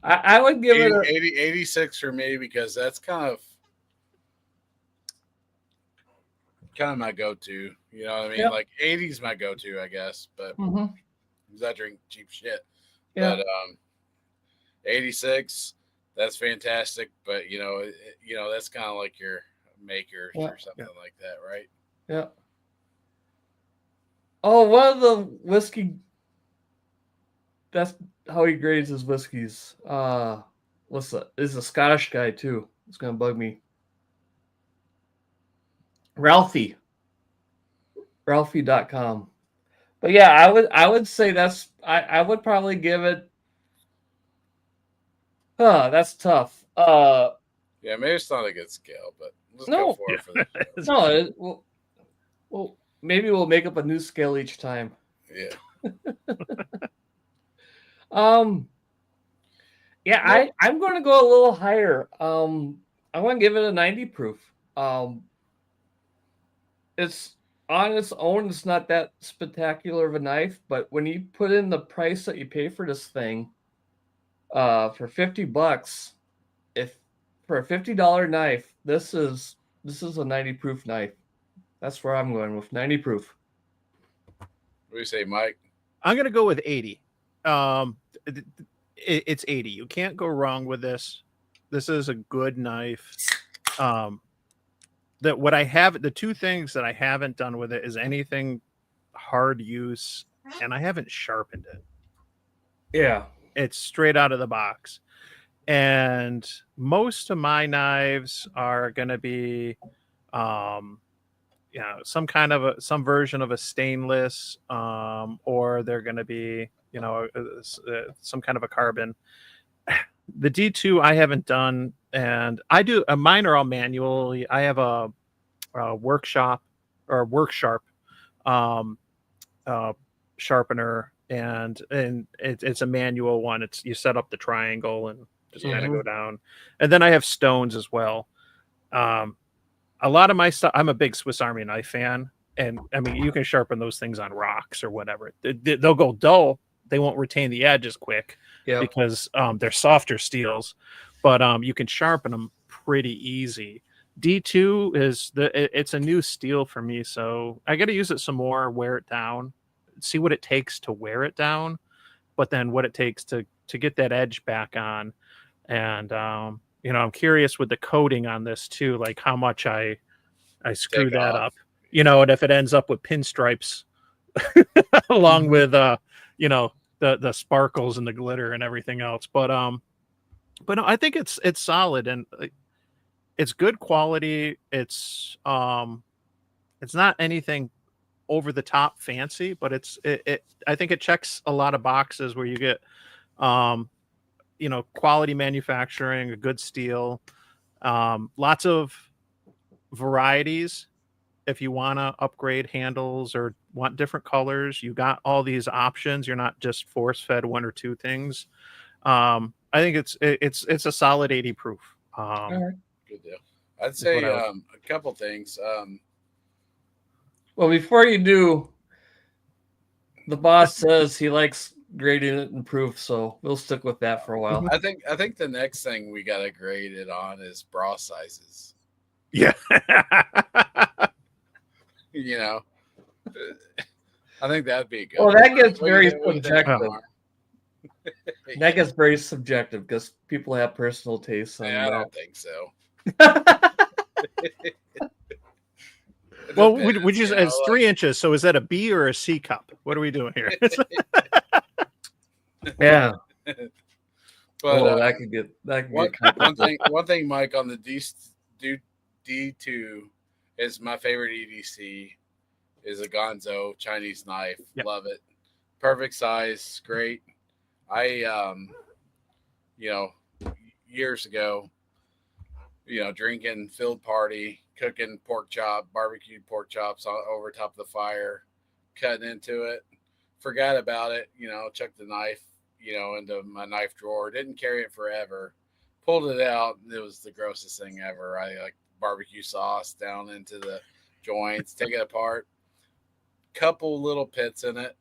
I would give it 86 for me because that's kind of my go-to. You know what I mean? Yep. Like 80 is my go-to, I guess. But because I drink cheap shit. Yeah. But 86, that's fantastic. But that's kind of like your makers or something like that, right? Yeah. Oh, one of the whiskey. That's how he grades his whiskeys. Is a Scottish guy too. It's gonna bug me. Ralphie.com. But yeah, I would say I would probably give it. That's tough. Yeah, maybe it's not a good scale, but let's go for it for the show. Well, maybe we'll make up a new scale each time. Yeah. Yeah, I'm going to go a little higher. I'm going to give it a 90 proof. It's on its own, it's not that spectacular of a knife, but when you put in the price that you pay for this thing, for $50, for a $50 knife, this is a 90 proof knife. That's where I'm going with 90 proof. What do you say, Mike? I'm going to go with 80. It's 80. You can't go wrong with this. This is a good knife. The two things that I haven't done with it is anything hard use, and I haven't sharpened it. Yeah. It's straight out of the box. And most of my knives are going to be, some version of a stainless, or they're going to be, some kind of a carbon. The D2 I haven't done, and I do. Mine are all manually. I have a workshop or work sharp sharpener, and it's a manual one. It's you set up the triangle and just kind of go down, and then I have stones as well. A lot of my stuff. I'm a big Swiss Army knife fan, and I mean you can sharpen those things on rocks or whatever. They'll go dull. They won't retain the edge as quick because they're softer steels, but you can sharpen them pretty easy. D2 it's a new steel for me, so I got to use it some more, wear it down, see what it takes to wear it down. but then what it takes to get that edge back on. And you know, I'm curious with the coating on this too, like how much I screw Take that off. up, you know, and if it ends up with pinstripes along with you know, the sparkles and the glitter and everything else. But no, I think it's solid, and it's good quality. It's not anything over the top fancy, but it I think it checks a lot of boxes where you get you know, quality manufacturing, a good steel, lots of varieties. If you want to upgrade handles or want different colors, you got all these options. You're not just force fed one or two things. I think it's a solid 80 proof. All right. Good deal. I'd say what I a couple things. Well, before you do, the boss says he likes grading it in proof, so we'll stick with that for a while. I think the next thing we got to grade it on is bra sizes. Yeah. You know, I think that'd be good. Well, that gets We very can do that subjective. tomorrow. That gets very subjective because people have personal tastes on Yeah, I that. don't think so. It Well, depends, we just you know, it's 3 inches. So is that a B or a C cup? What are we doing here? Yeah. But That could get one complicated. thing, Mike, on the D2 is my favorite EDC is a Gonzo Chinese knife. Yep. Love it. Perfect size, great. I you know, years ago, you know, drinking field party, cooking barbecued pork chops over top of the fire, cutting into it, forgot about it, you know, chucked the knife, you know, into my knife drawer, didn't carry it forever, pulled it out. It was the grossest thing ever. I like barbecue sauce down into the joints, take it apart, couple little pits in it,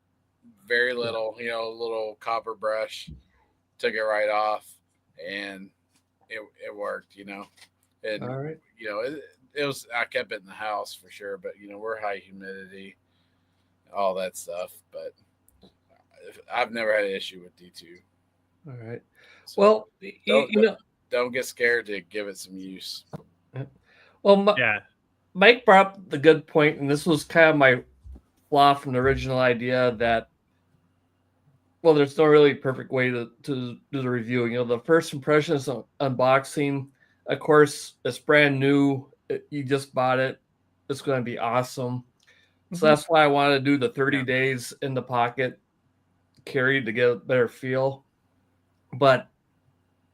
very little, you know, little copper brush, took it right off, and it worked, you know. And All right. you know, it was, I kept it in the house for sure, but you know, we're high humidity, all that stuff, but I've never had an issue with D2. All right. So Well, you know, don't get scared to give it some use. well, Yeah. Mike brought up the good point, and this was kind of my flaw from the original idea that, well, there's no really perfect way to do the review. You know, the first impressions of unboxing, of course, it's brand new. You just bought it. It's going to be awesome. So that's why I wanted to do the 30 days in the pocket carry to get a better feel. But,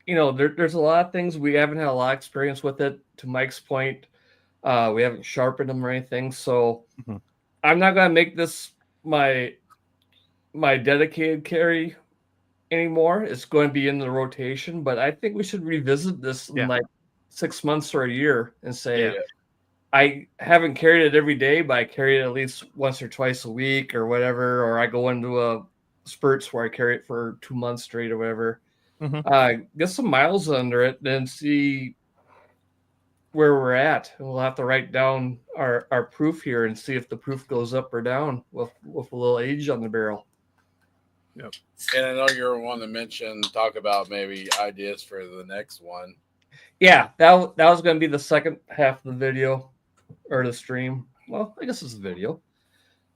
you know, there's a lot of things we haven't had a lot of experience with it. To Mike's point, we haven't sharpened them or anything. So I'm not going to make this my dedicated carry anymore. It's going to be in the rotation, but I think we should revisit this in like 6 months or a year and say, I haven't carried it every day, but I carry it at least once or twice a week or whatever, or I go into a spurts where I carry it for 2 months straight or whatever. Get some miles under it and see where we're at. And we'll have to write down our proof here and see if the proof goes up or down with a little age on the barrel. Yep. And I know you're wanting to talk about maybe ideas for the next one. Yeah, that was going to be the second half of the video or the stream. Well, I guess it's a video.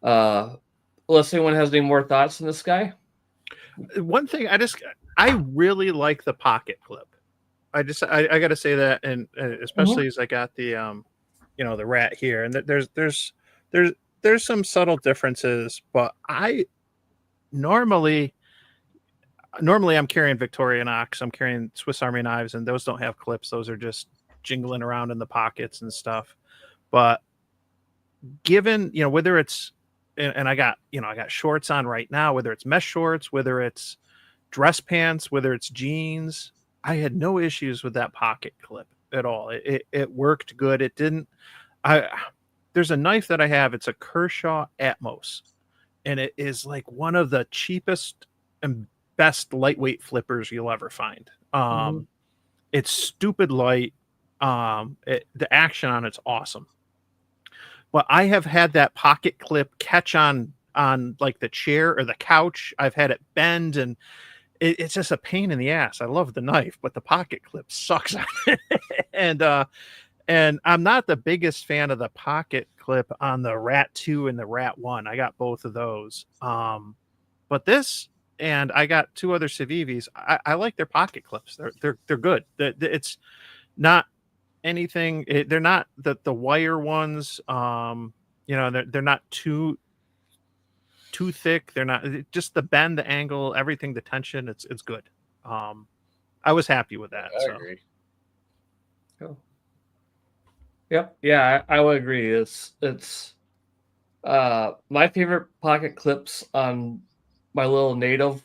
Unless anyone has any more thoughts on this guy. One thing I really like the pocket clip. I got to say that, and especially as I got the you know, the rat here, and there's some subtle differences, but normally I'm carrying Victorinox, I'm carrying Swiss Army knives, and those don't have clips. Those are just jingling around in the pockets and stuff. But given, you know, whether it's, and I got shorts on right now, whether it's mesh shorts, whether it's dress pants, whether it's jeans, I had no issues with that pocket clip at all. It worked good. It didn't, there's a knife that I have. It's a Kershaw Atmos, and it is like one of the cheapest and best lightweight flippers you'll ever find. It's stupid light. The action on it's awesome. But I have had that pocket clip catch on on like the chair or the couch. I've had it bend, and it's just a pain in the ass. I love the knife, but the pocket clip sucks on it. And I'm not the biggest fan of the pocket clip on the Rat 2 and the Rat 1. I got both of those. But this, and I got 2 other Civivis. I like their pocket clips. They're good. It's not anything. They're not the wire ones. They're not too thick. They're not just the bend, the angle, everything, the tension. It's good. I was happy with that. I agree. Cool. Yep. Yeah, I would agree. It's my favorite pocket clips on my little native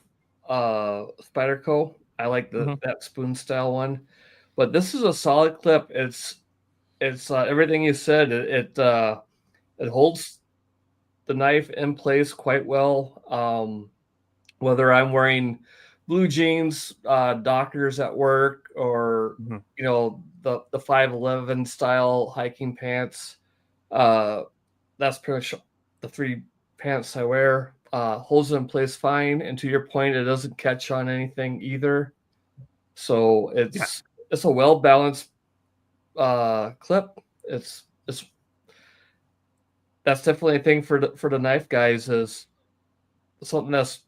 Spyderco. I like that spoon style one, but this is a solid clip. It's everything you said. It holds the knife in place quite well. Whether I'm wearing blue jeans, Dockers at work, or the 511 style hiking pants. That's pretty much the 3 pants I wear. Holds it in place fine, and to your point, it doesn't catch on anything either. So it's a well balanced clip. It's that's definitely a thing for the knife guys, is something that's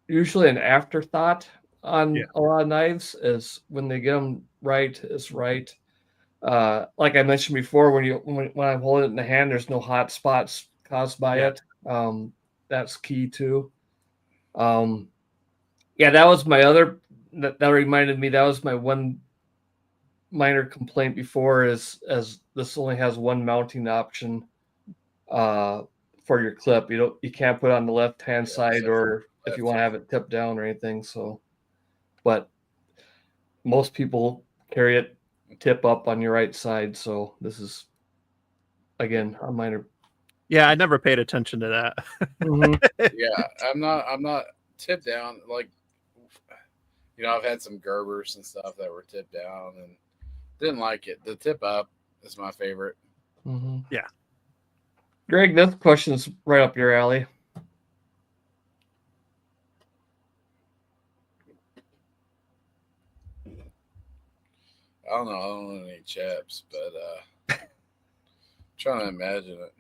usually an afterthought on a lot of knives, is when they get them right, is right. Like I mentioned before, when I'm holding it in the hand, there's no hot spots caused by it. That's key too. That was my other. That reminded me. That was my one minor complaint before, as this only has one mounting option for your clip. You can't put it on the left hand side, or if you want to have it tipped down or anything. So, but most people carry it tip up on your right side. So this is, again, a minor. Yeah, I never paid attention to that. I'm not tipped down. Like, I've had some Gerbers and stuff that were tipped down and didn't like it. The tip up is my favorite. Yeah. Greg, this question's right up your alley. I don't know any chaps, but trying to imagine it.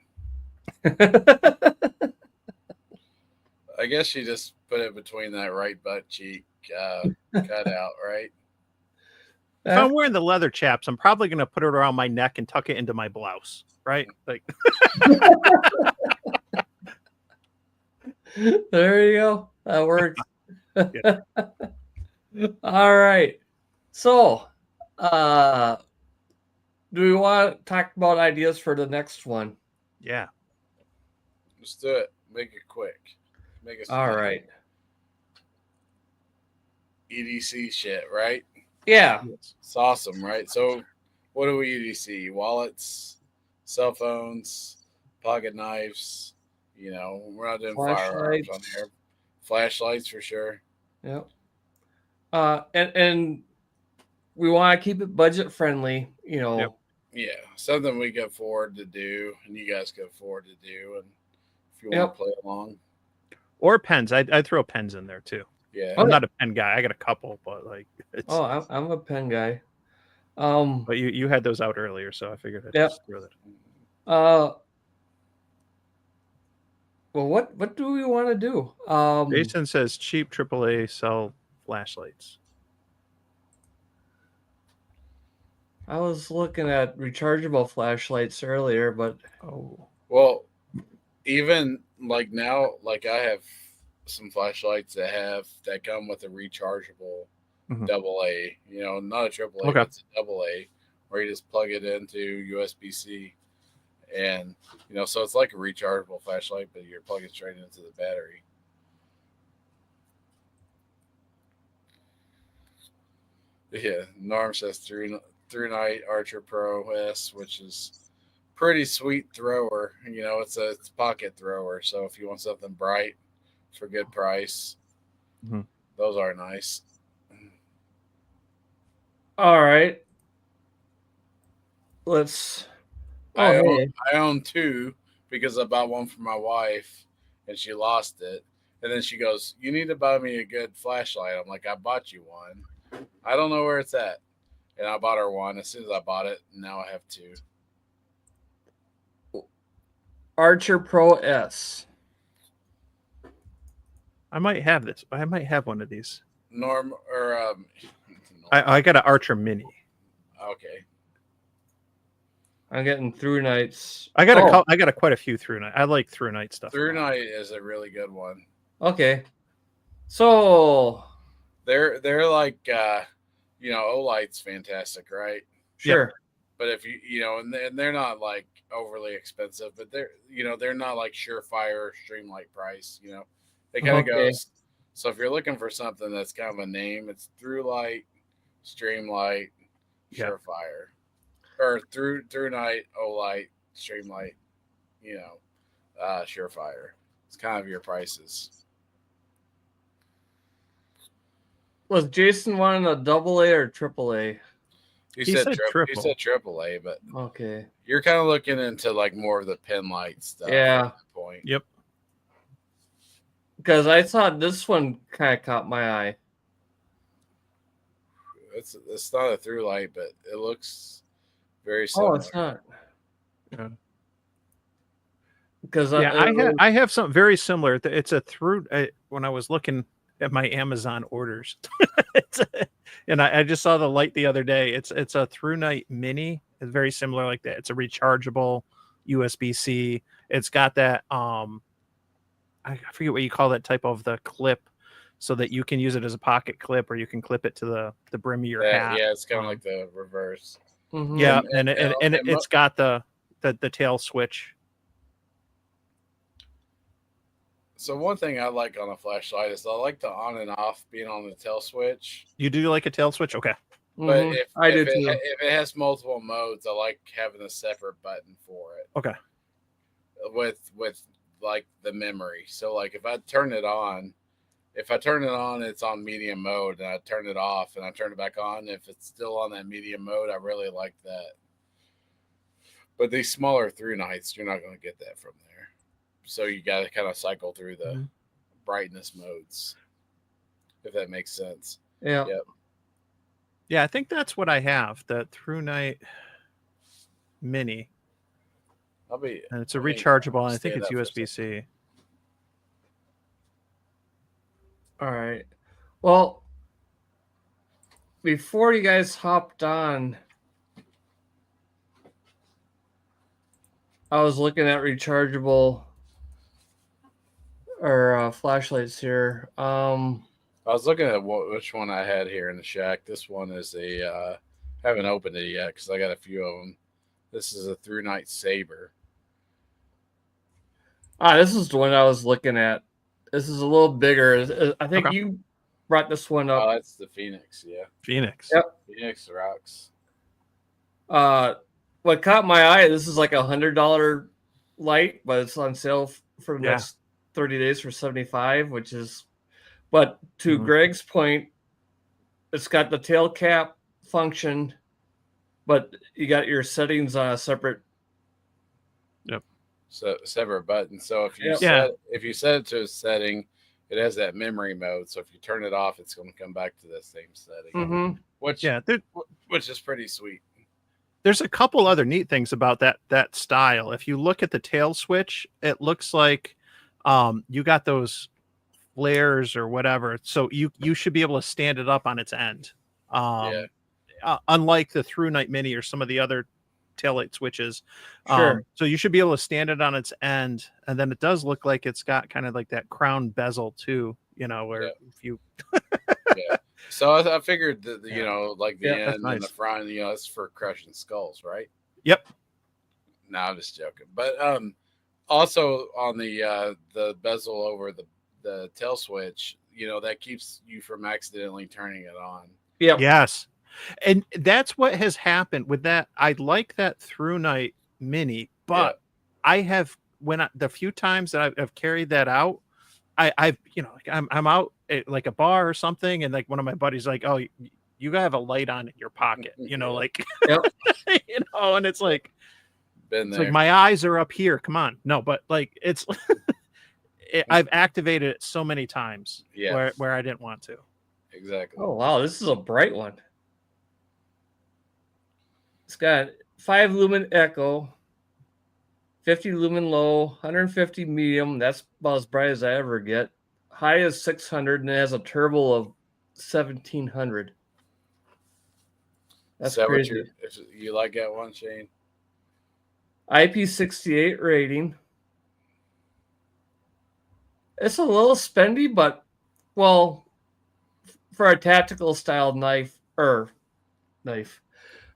I guess you just put it between that right butt cheek cut out, right? If I'm wearing the leather chaps, I'm probably going to put it around my neck and tuck it into my blouse, right? Like, there you go. That works. All right. So, do we want to talk about ideas for the next one? Yeah. Let's do it. Make it quick. Make it. All right. EDC shit, right? Yeah. It's awesome, right? So, what do we EDC? Wallets, cell phones, pocket knives. We're not doing firearms on here. Flashlights for sure. Yep. And we want to keep it budget friendly, Yeah, something we can afford to do, and you guys can afford to do, and if you want to play along. Or pens. I'd throw pens in there too. Yeah. I'm not a pen guy. I got a couple, but like it's I'm a pen guy. But you had those out earlier, so I figured I'd just throw that. Well, what do we want to do? Jason says cheap AAA sell flashlights. I was looking at rechargeable flashlights earlier, but well, even like now, like I have some flashlights that come with a rechargeable AA. Not a AAA, but it's a AA, where you just plug it into USB-C, and so it's like a rechargeable flashlight, but you're plugging straight into the battery. Yeah, Norm says through night Archer Pro S, which is pretty sweet thrower. It's a pocket thrower, so if you want something bright for a good price, those are nice. All right, let's. I own 2 because I bought one for my wife, and she lost it. And then she goes, "You need to buy me a good flashlight." I'm like, "I bought you one. I don't know where it's at." And I bought her one. As soon as I bought it, now I have two. Archer Pro S. I might have this. I might have one of these. Norm or I got an Archer Mini. Okay. I'm getting Through Nights. I got quite a few Through Night. I like Through Night stuff. Through Night is a really good one. Okay. So they're like Olight's fantastic, right? sure. But if and they're not like overly expensive, but they're not like Surefire Streamlight price, They kind of goes. So if you're looking for something that's kind of a name, it's Throughlight, Streamlight, Surefire, or Through Night, Olight, Streamlight, Surefire. It's kind of your prices. Was Jason wanting a AA or AAA? He said triple. He said AAA, but okay, you're kind of looking into like more of the pin light stuff. Yeah. At that point. Yep. Because I thought this one kind of caught my eye. It's not a through light, but it looks very similar. Oh, it's not. Yeah. Because I have something very similar. It's a through. When I was looking at my Amazon orders, and I just saw the light the other day. It's a Through Night Mini. It's very similar like that. It's a rechargeable USB-C. It's got that I forget what you call that type of the clip, so that you can use it as a pocket clip, or you can clip it to the brim of your hat. Yeah, it's kind of like the reverse. Mm-hmm. Yeah, and it's got the tail switch. So one thing I like on a flashlight is I like the on and off being on the tail switch. You do like a tail switch? Okay. But if it has multiple modes, I like having a separate button for it. Okay. With like the memory. So like if I turn it on, it's on medium mode, and I turn it off and I turn it back on. If it's still on that medium mode, I really like that. But these smaller Through Nights, you're not going to get that from there. So you got to kind of cycle through the brightness modes, if that makes sense. Yeah. Yep. Yeah, I think that's what I have. The Through Night Mini. And it's a rechargeable, and I think it's USB-C. All right. Well, before you guys hopped on, I was looking at rechargeable or flashlights here. I was looking at which one I had here in the shack. This one is I haven't opened it yet because I got a few of them. This is a Through Night Saber. This is the one I was looking at. This is a little bigger. I think you brought this one up. Oh, that's the Phoenix, yeah. Phoenix. Yep. Phoenix rocks. What caught my eye, this is like $100 light, but it's on sale for the next 30 days for $75, which is, but to Greg's point, it's got the tail cap function, but you got your settings on a separate. Yep. So separate button. So if you set it to a setting, it has that memory mode. So if you turn it off, it's going to come back to the same setting. Mm-hmm. Which is pretty sweet. There's a couple other neat things about that style. If you look at the tail switch, it looks like you got those flares or whatever. So you should be able to stand it up on its end. Unlike the Through Night Mini or some of the other taillight switches. Sure. So you should be able to stand it on its end. And then it does look like it's got kind of like that crown bezel too, where if you. So I figured that, like the end nice. and the front, it's for crushing skulls, right? Yep. No, I'm just joking. But also on the bezel over the tail switch, that keeps you from accidentally turning it on. Yep. Yes. And that's what has happened with that. I like that Through Night Mini, but I have the few times that I've carried that out, I've I'm out at like a bar or something, and like one of my buddies like, oh, you have a light on in your pocket, like, and it's like, been there. It's like my eyes are up here. Come on, no, but like it's I've activated it so many times Yeah. where I didn't want to. Exactly. Oh wow, this is a bright one. It's got 5 lumen echo, 50 lumen low, 150 medium. That's about as bright as I ever get. High is 600, and it has a turbo of 1700. That's crazy. If you like that one, Shane? IP68 rating. It's a little spendy, but well, for a tactical style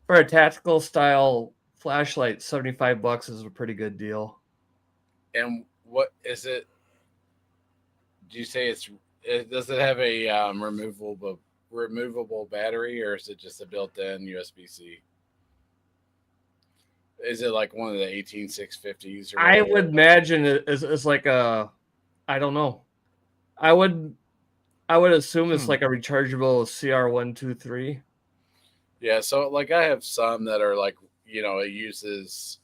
for a tactical style flashlight, $75 is a pretty good deal. And what is it? Do you say does it have a removable battery, or is it just a built-in USB-C? Is it like one of the 18650s? I would imagine it's like a, I don't know. I would assume it's like a rechargeable CR123. Yeah, so like I have some that are like, it uses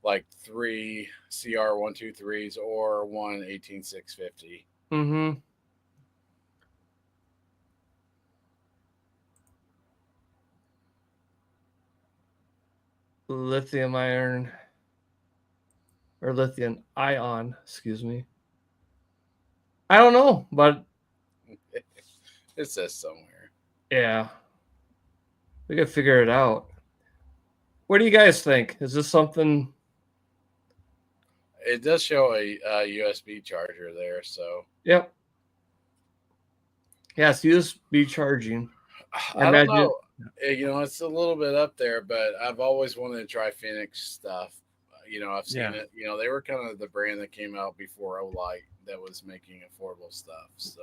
like 3 CR123s or one 18650. Mm-hmm. Lithium ion, excuse me. I don't know, but It says somewhere. yeah, we could figure it out. What do you guys think? Is this something? It does show a USB charger there, so. Yep. Yes, USB charging. I don't know. It's a little bit up there, but I've always wanted to try Phoenix stuff. I've seen it. They were kind of the brand that came out before Olight that was making affordable stuff. So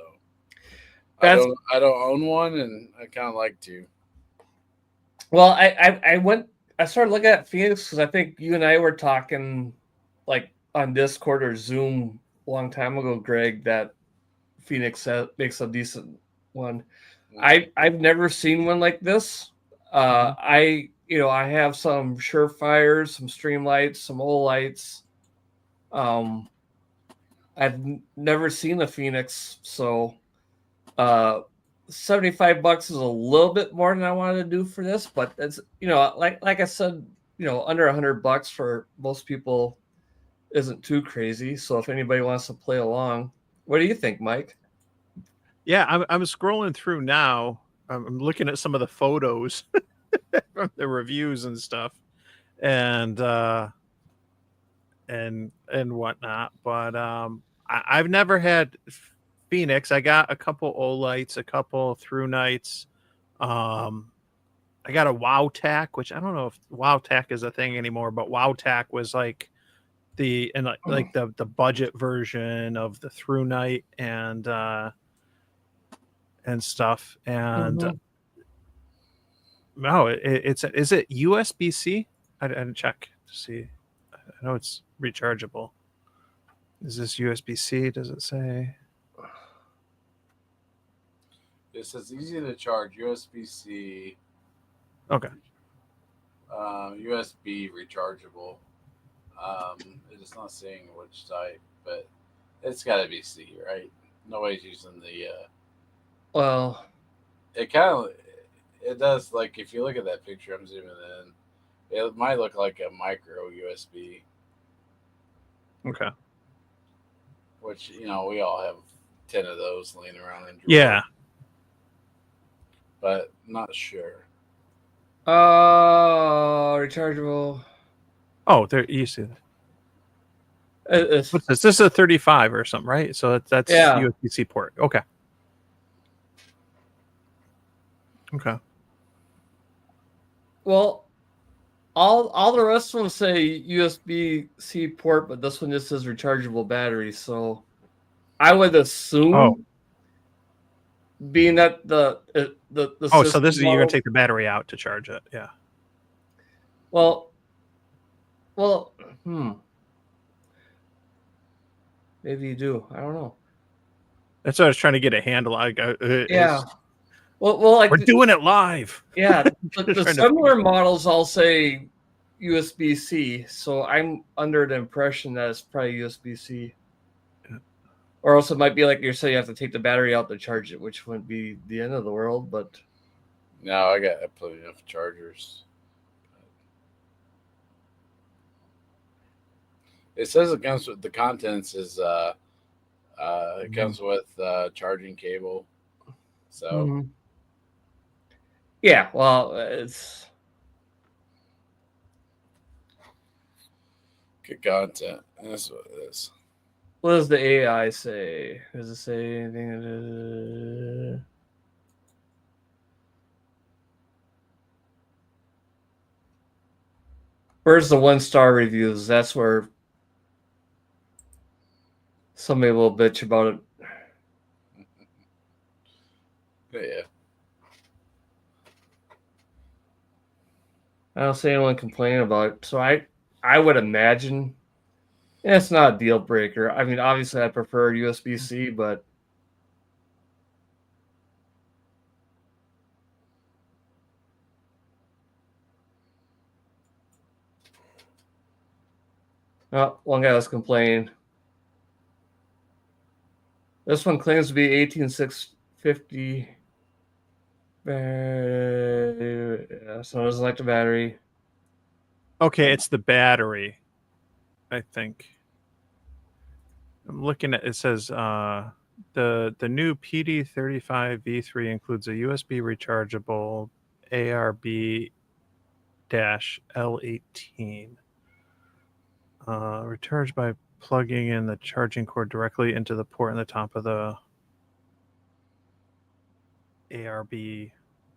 I don't own one, and I kind of like to. Well, I started looking at Phoenix because I think you and I were talking like on Discord or Zoom a long time ago, Greg, that Phoenix makes a decent one. I've never seen one like this. I have some Surefires, some Streamlights, some Olights. I've never seen a Phoenix, so $75 is a little bit more than I wanted to do for this, but it's like I said, under $100 for most people isn't too crazy. So if anybody wants to play along, what do you think, Mike? Yeah, I'm scrolling through now. I'm looking at some of the photos from the reviews and stuff, and whatnot. But I've never had Phoenix. I got a couple Olights, a couple Through Nights. I got a WowTac, which I don't know if WowTac is a thing anymore, but WowTac was like the budget version of the Through Night and stuff. And no, is it USB-C? I didn't check to see. I know it's rechargeable. Is this USB-C? Does it say? It says easy to charge, USB-C. Okay. USB rechargeable. It's not saying which type, but it's got to be C, right? Nobody's using the. Well, it does, like, if you look at that picture, I'm zooming in. It might look like a micro USB. Okay. Which, we all have 10 of those laying around in drawer. Yeah. But not sure. Rechargeable. Oh, there you see that. What's this? This is a 35 or something, right? So that's USB-C port. Okay. Okay. Well, all the rest of them say USB-C port, but this one just says rechargeable battery. So I would assume, being that the so this is you're gonna take the battery out to charge it. Yeah. Well, maybe you do. I don't know. That's what I was trying to get a handle on. Yeah. Well, like we're doing it live. Yeah, the similar models all say USB-C, so I'm under the impression that it's probably USB-C. Or else it might be like you're saying you have to take the battery out to charge it, which wouldn't be the end of the world. But No, I got plenty enough chargers. It says it comes with the contents is it comes with charging cable. So yeah, well, it's good content. That's what it is. what does the AI say? Does it say anything? Where's the 1-star reviews? That's where somebody will bitch about it. Yeah. I don't see anyone complaining about it. So I would imagine it's not a deal breaker. I mean, obviously I prefer USB-C, but oh, one guy was complaining. This one claims to be 18650. Yeah, so it doesn't like the battery. Okay, it's the battery, I think. I'm looking at it. Says the new PD35V3 includes a USB rechargeable ARB-L18. Recharged by plugging in the charging cord directly into the port in the top of the ARB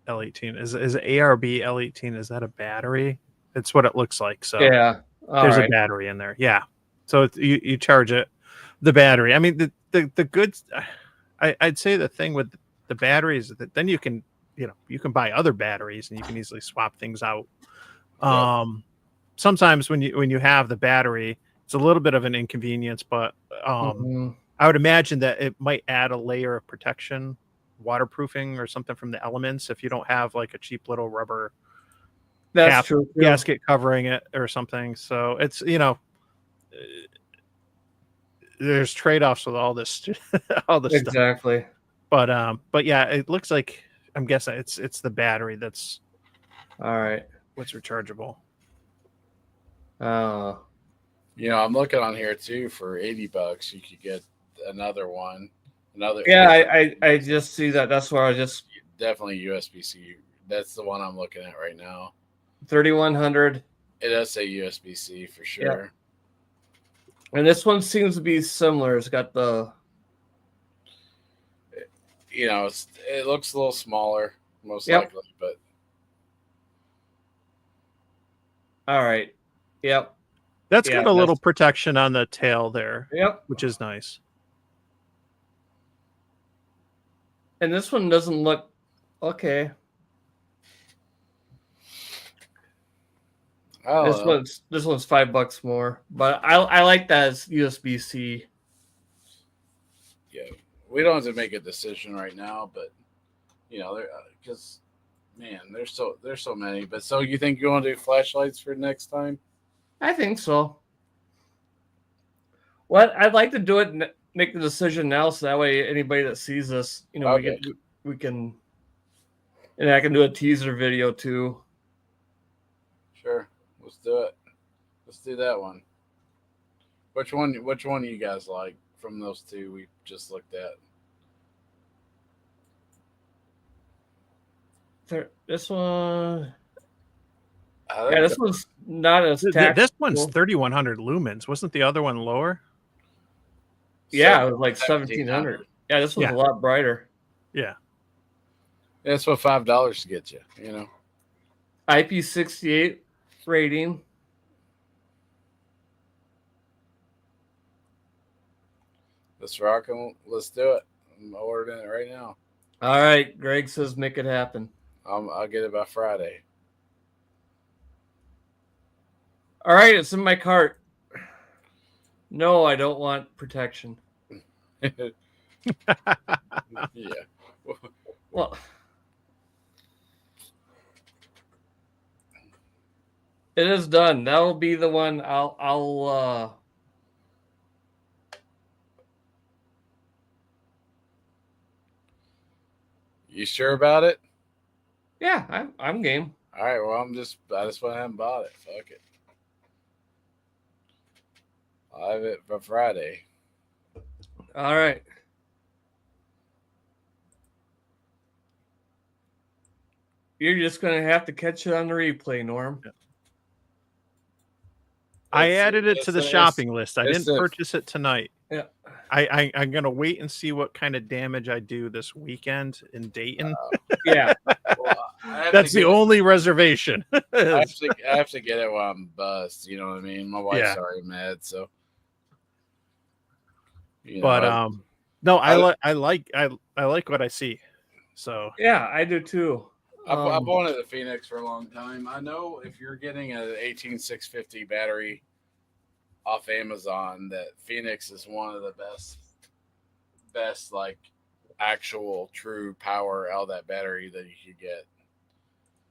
L18. Is ARB L18? Is that a battery? It's what it looks like. So Yeah, there's a battery in there. Yeah. So you charge it, the battery. I mean, the goods. I'd say the thing with the batteries that then you can buy other batteries and you can easily swap things out. Sometimes when you have the battery, it's a little bit of an inconvenience, but I would imagine that it might add a layer of protection, waterproofing or something from the elements if you don't have like a cheap little rubber gasket covering it or something. So it's there's trade-offs with all this exactly stuff. But yeah, it looks like I'm guessing it's the battery that's all right. What's rechargeable? I'm looking on here too for $80. You could get another one. Yeah, I just see that. That's where I just definitely USB-C. That's the one I'm looking at right now. 3100. It does say USB-C for sure. Yeah. And this one seems to be similar. It's got the, it looks a little smaller, most likely, but. All right. Yep. That's got a little protection on the tail there. Yep. Which is nice. And this one doesn't look okay. This one's $5 more, but I like that as USB-C. Yeah, we don't have to make a decision right now, but because there's so many. But so you think you want to do flashlights for next time? I think so. Well, I'd like to do it and make the decision now, so that way anybody that sees this, okay. we can, and I can do a teaser video too. Sure, let's do it. Let's do that one. Which one do you guys like from those two we just looked at? This one. Yeah, this one's not as tactical. This one's 3100 lumens. Wasn't the other one lower? Yeah, it was like 1700. Yeah, this one's a lot brighter. Yeah. That's what $5 to get you, IP68 rating. Let's rock and let's do it. I'm ordering it right now. All right, Greg says make it happen. I'll get it by Friday. All right, it's in my cart. No, I don't want protection. Yeah. Well, it is done. That will be the one. You sure about it? Yeah, I'm game. All right. Well, I just went ahead and bought it. Fuck it. I'll have it for Friday. All right. You're just gonna have to catch it on the replay, Norm. I added it to the shopping list. I didn't purchase it tonight. Yeah. I'm gonna wait and see what kind of damage I do this weekend in Dayton. Yeah. Well, That's the only reservation. I have to get it while I'm buzzed. You know what I mean? My wife's already mad, so. But no, I like what I see. So yeah, I do too. I've wanted a Phoenix for a long time. I know if you're getting an 18650 battery off Amazon, that Phoenix is one of the best like actual true power out of that battery that you could get.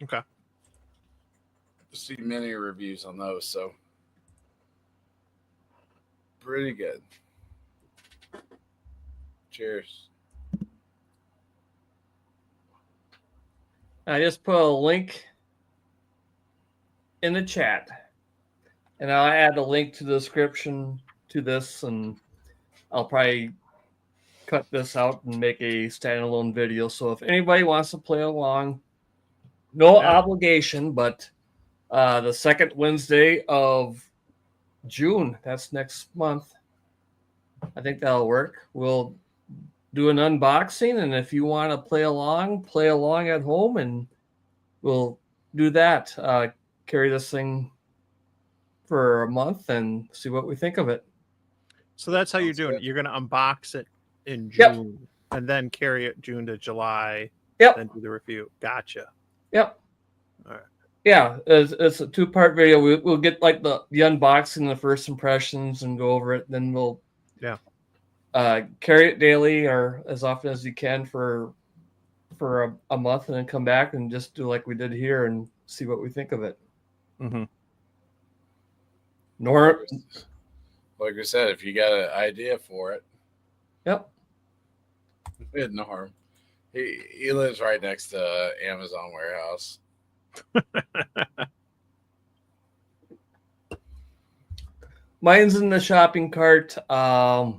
Okay. See many reviews on those, so pretty good. Cheers. I just put a link in the chat, and I'll add a link to the description to this, and I'll probably cut this out and make a standalone video. So if anybody wants to play along, no obligation, but the second Wednesday of June, that's next month, I think that'll work. We'll do an unboxing, and if you want to play along at home, and we'll do that. Carry this thing for a month and see what we think of it. So that's how you're doing it. You're going to unbox it in June and then carry it June to July. Then do the review. Gotcha. Yep. All right. Yeah, it's a 2-part video. We'll get like the unboxing, the first impressions, and go over it. Then we'll carry it daily or as often as you can for a month, and then come back and just do like we did here and see what we think of it. Mm-hmm. Nor, like I said, if you got an idea for it, Norm, he lives right next to Amazon warehouse. Mine's in the shopping cart. I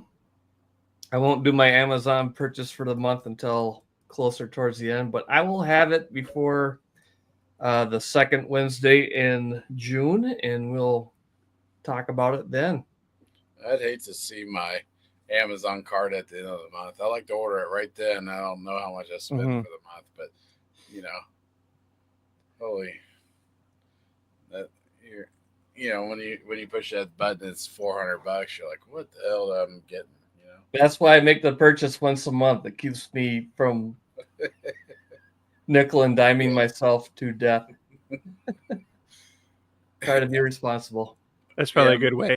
won't do my Amazon purchase for the month until closer towards the end, but I will have it before the second Wednesday in June, and we'll talk about it then. I'd hate to see my Amazon cart at the end of the month. I like to order it right then. I don't know how much I spend for the month, but holy, that when you push that button, it's $400. You're like, what the hell am I getting? That's why I make the purchase once a month. It keeps me from nickel and diming myself to death. Try to be responsible. That's probably a good way.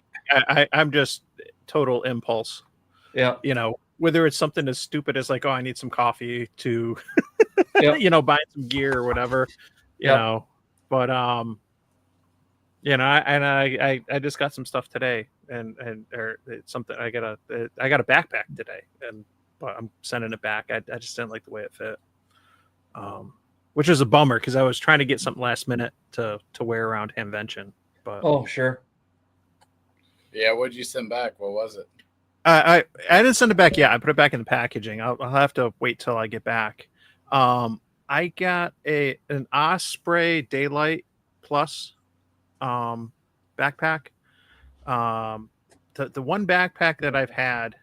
I'm just total impulse. Yeah. Whether it's something as stupid as like, oh, I need some coffee to, buy some gear or whatever, you know. But I just got some stuff today, or it's something I got a backpack today, but I'm sending it back. I just didn't like the way it fit, which is a bummer because I was trying to get something last minute to wear around Hamvention. But sure. Yeah, what did you send back? What was it? I didn't send it back yet. I put it back in the packaging. I'll have to wait till I get back. I got an Osprey Daylight Plus backpack. The one backpack that I've had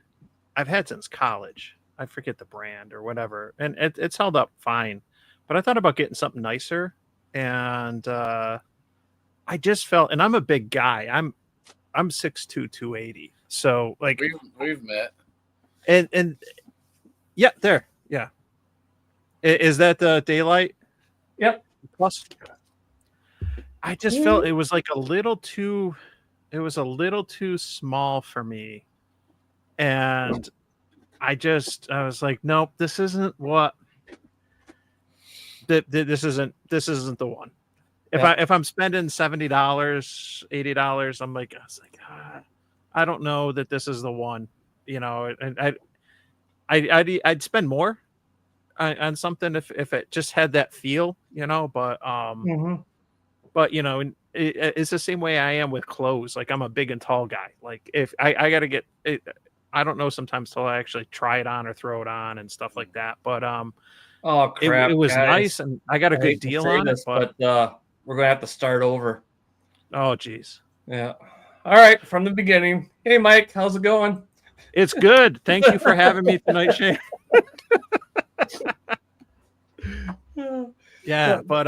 since college. I forget the brand or whatever, and it's held up fine. But I thought about getting something nicer, and I just felt, and I'm a big guy. I'm 6'2", 280. So like we've met. And yeah, there. Yeah. Is that the Daylight? Yep. Plus. I just felt it was like a little too small for me. And I was like, nope, this isn't what this isn't the one. If I'm spending $70, $80, I'm like, I don't know that this is the one, and I'd spend more. on something if it just had that feel, but it's the same way I am with clothes. Like I'm a big and tall guy. Like if I got to get it, I don't know sometimes till I actually try it on or throw it on and stuff like that. But Oh crap! it was guys. nice and I got a good deal on it. But we're gonna have to start over. Oh geez. Yeah. All right, from the beginning. Hey Mike, how's it going? It's good. Thank you for having me tonight, Shane. Yeah, but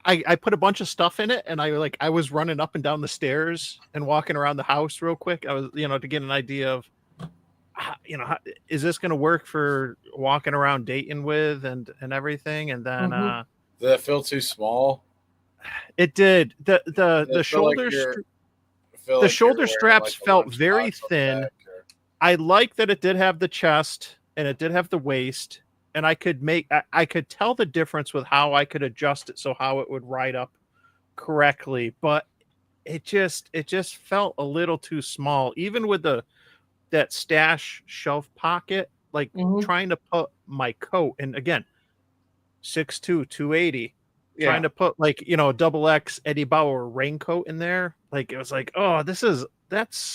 I put a bunch of stuff in it, and I was running up and down the stairs and walking around the house real quick. I was to get an idea of is this going to work for walking around Dayton with and everything, and then did that feel too small? It did. The shoulder straps felt very thin. I like that it did have the chest and it did have the waist, and I could tell the difference with how I could adjust it so how it would ride up correctly, but it just felt a little too small, even with that stash shelf pocket, like trying to put my coat, and again 6'2", 280, trying to put like a double X Eddie Bauer raincoat in there. Like it was like, oh, that's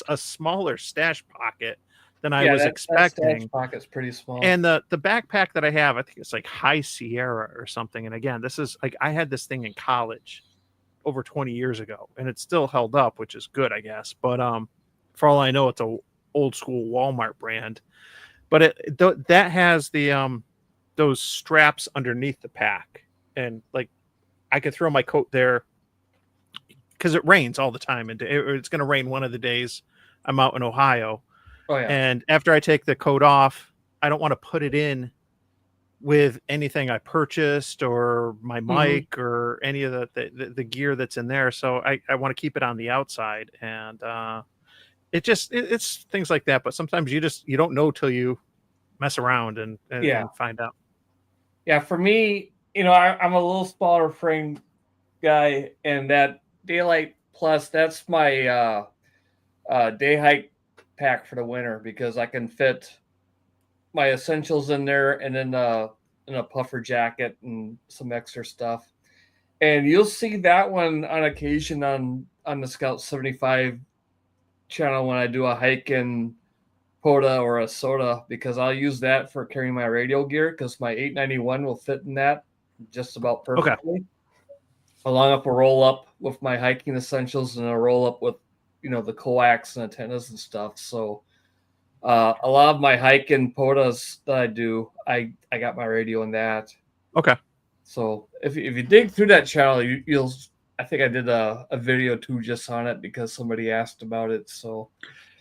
a smaller stash pocket than I was expecting. That stash pocket's pretty small. And the backpack that I have, I think it's like High Sierra or something. And again, this is like I had this thing in college over 20 years ago, and it's still held up, which is good, I guess. But for all I know, it's a old school Walmart brand. But that has the those straps underneath the pack, and like I could throw my coat there because it rains all the time, and it's going to rain one of the days I'm out in Ohio. Oh yeah. And after I take the coat off, I don't want to put it in with anything I purchased or my mic or any of the gear that's in there. So I want to keep it on the outside, and it's things like that. But sometimes you don't know till you mess around and find out. Yeah, for me, I'm a little smaller frame guy, and that Daylight Plus, that's my day hike pack for the winter, because I can fit my essentials in there and then in a puffer jacket and some extra stuff. And you'll see that one on occasion on the Scout 75 channel when I do a hike in Poda or a Soda, because I'll use that for carrying my radio gear, because my 891 will fit in that just about perfectly. Okay. Along up a roll up with my hiking essentials and a roll up with the coax and antennas and stuff. So a lot of my hiking Podas that I do, I got my radio in that. Okay. So if you dig through that channel, you'll I think I did a video too just on it because somebody asked about it. So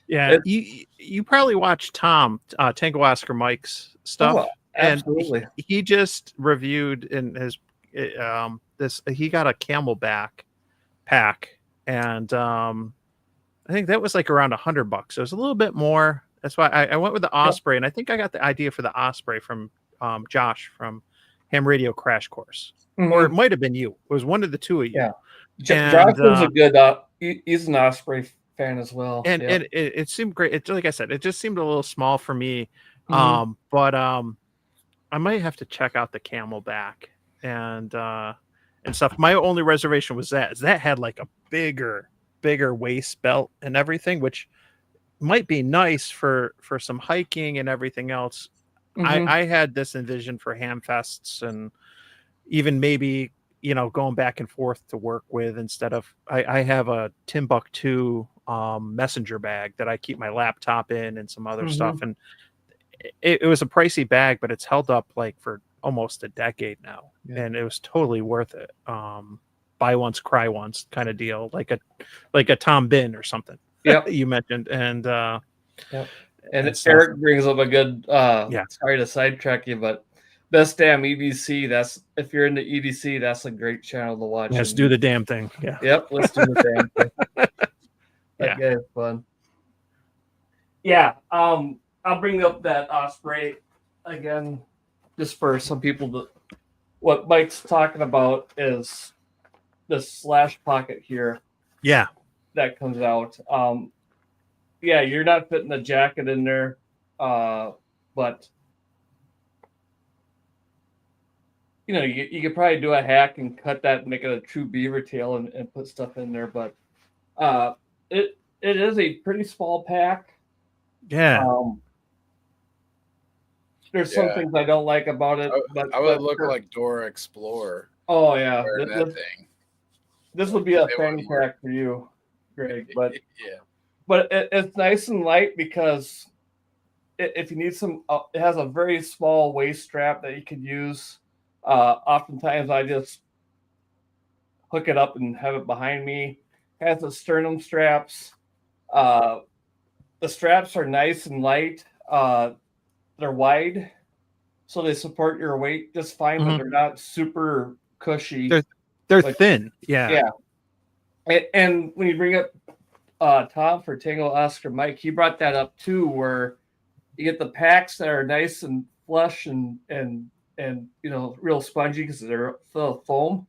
yeah, you probably watched Tom Tango Oscar Mike's stuff. Oh, absolutely. And he just reviewed in his he got a Camelback pack, and I think that was like around $100. So it was a little bit more. That's why I went with the Osprey, and I think I got the idea for the Osprey from Josh from Ham Radio Crash Course, or it might have been you. It was one of the two of you. Yeah, Josh was a good. He's an Osprey fan as well, and it seemed great. It, like I said, it just seemed a little small for me. But I might have to check out the Camelback and stuff. My only reservation was that had like a bigger waist belt and everything, which might be nice for some hiking and everything else. I had this envisioned for ham fests and even maybe going back and forth to work with, instead of I have a Timbuktu messenger bag that I keep my laptop in and some other stuff, and it was a pricey bag, but it's held up like for almost a decade now, and it was totally worth it. Buy once, cry once kind of deal, like a Tom Bin or something. Yeah, you mentioned, and and Eric brings up a good. Sorry to sidetrack you, but Best Damn EDC. That's if you're into EDC, that's a great channel to watch. Let's do the damn thing. Yeah. Yep. Let's do the damn thing. That guy is fun. Yeah. I'll bring up that Osprey again, just for some people. What Mike's talking about is the slash pocket here. Yeah. That comes out. You're not fitting the jacket in there, but you could probably do a hack and cut that and make it a true beaver tail and put stuff in there, but it is a pretty small pack. Yeah. There's some things I don't like about it, but I would look like Dora Explorer. Oh yeah, that thing. This would be a fanny pack for you, Greg. But but it's nice and light because if you need some, it has a very small waist strap that you could use. Oftentimes, I just hook it up and have it behind me. It has the sternum straps. The straps are nice and light. They're wide, so they support your weight just fine, but they're not super cushy. They're thin. Yeah. And when you bring up Tom for Tango Oscar Mike, he brought that up too, where you get the packs that are nice and flush and real spongy because they're full of foam.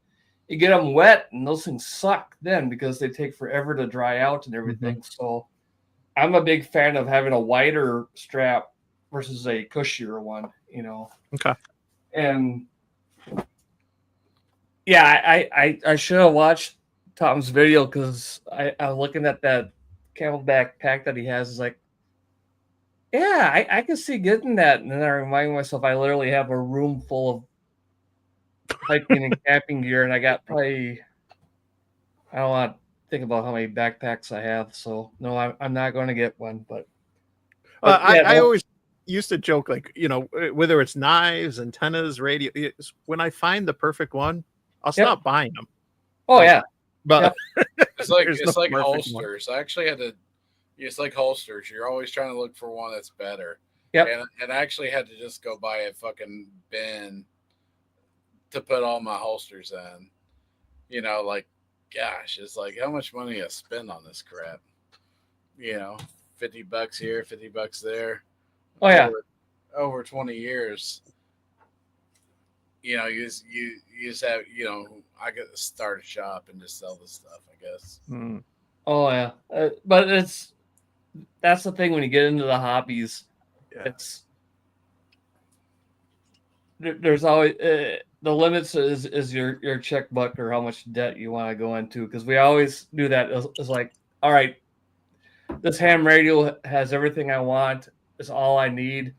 You get them wet, and those things suck then because they take forever to dry out and everything. So I'm a big fan of having a wider strap versus a cushier one, Okay. And yeah, I should have watched Tom's video because I was looking at that camelback pack that he has. Is like, yeah, I can see getting that. And then I remind myself I literally have a room full of hiking and camping gear, and I got probably, I don't want to think about how many backpacks I have. So no, I'm not going to get one. But I always used to joke, like, whether it's knives, antennas, radio, when I find the perfect one, I'll stop buying them. Oh yeah. But it's like holsters. I actually had to. It's like holsters. You're always trying to look for one that's better. Yep. And I actually had to just go buy a fucking bin to put all my holsters in. Like, gosh, it's like how much money I spend on this crap. $50 here, $50 there. Oh yeah. Over 20 years. You just have, I got to start a shop and just sell this stuff, I guess. Oh yeah. But that's the thing when you get into the hobbies, there's always the limits is your checkbook or how much debt you want to go into. Cause we always do that. It's like, all right, this ham radio has everything I want. It's all I need.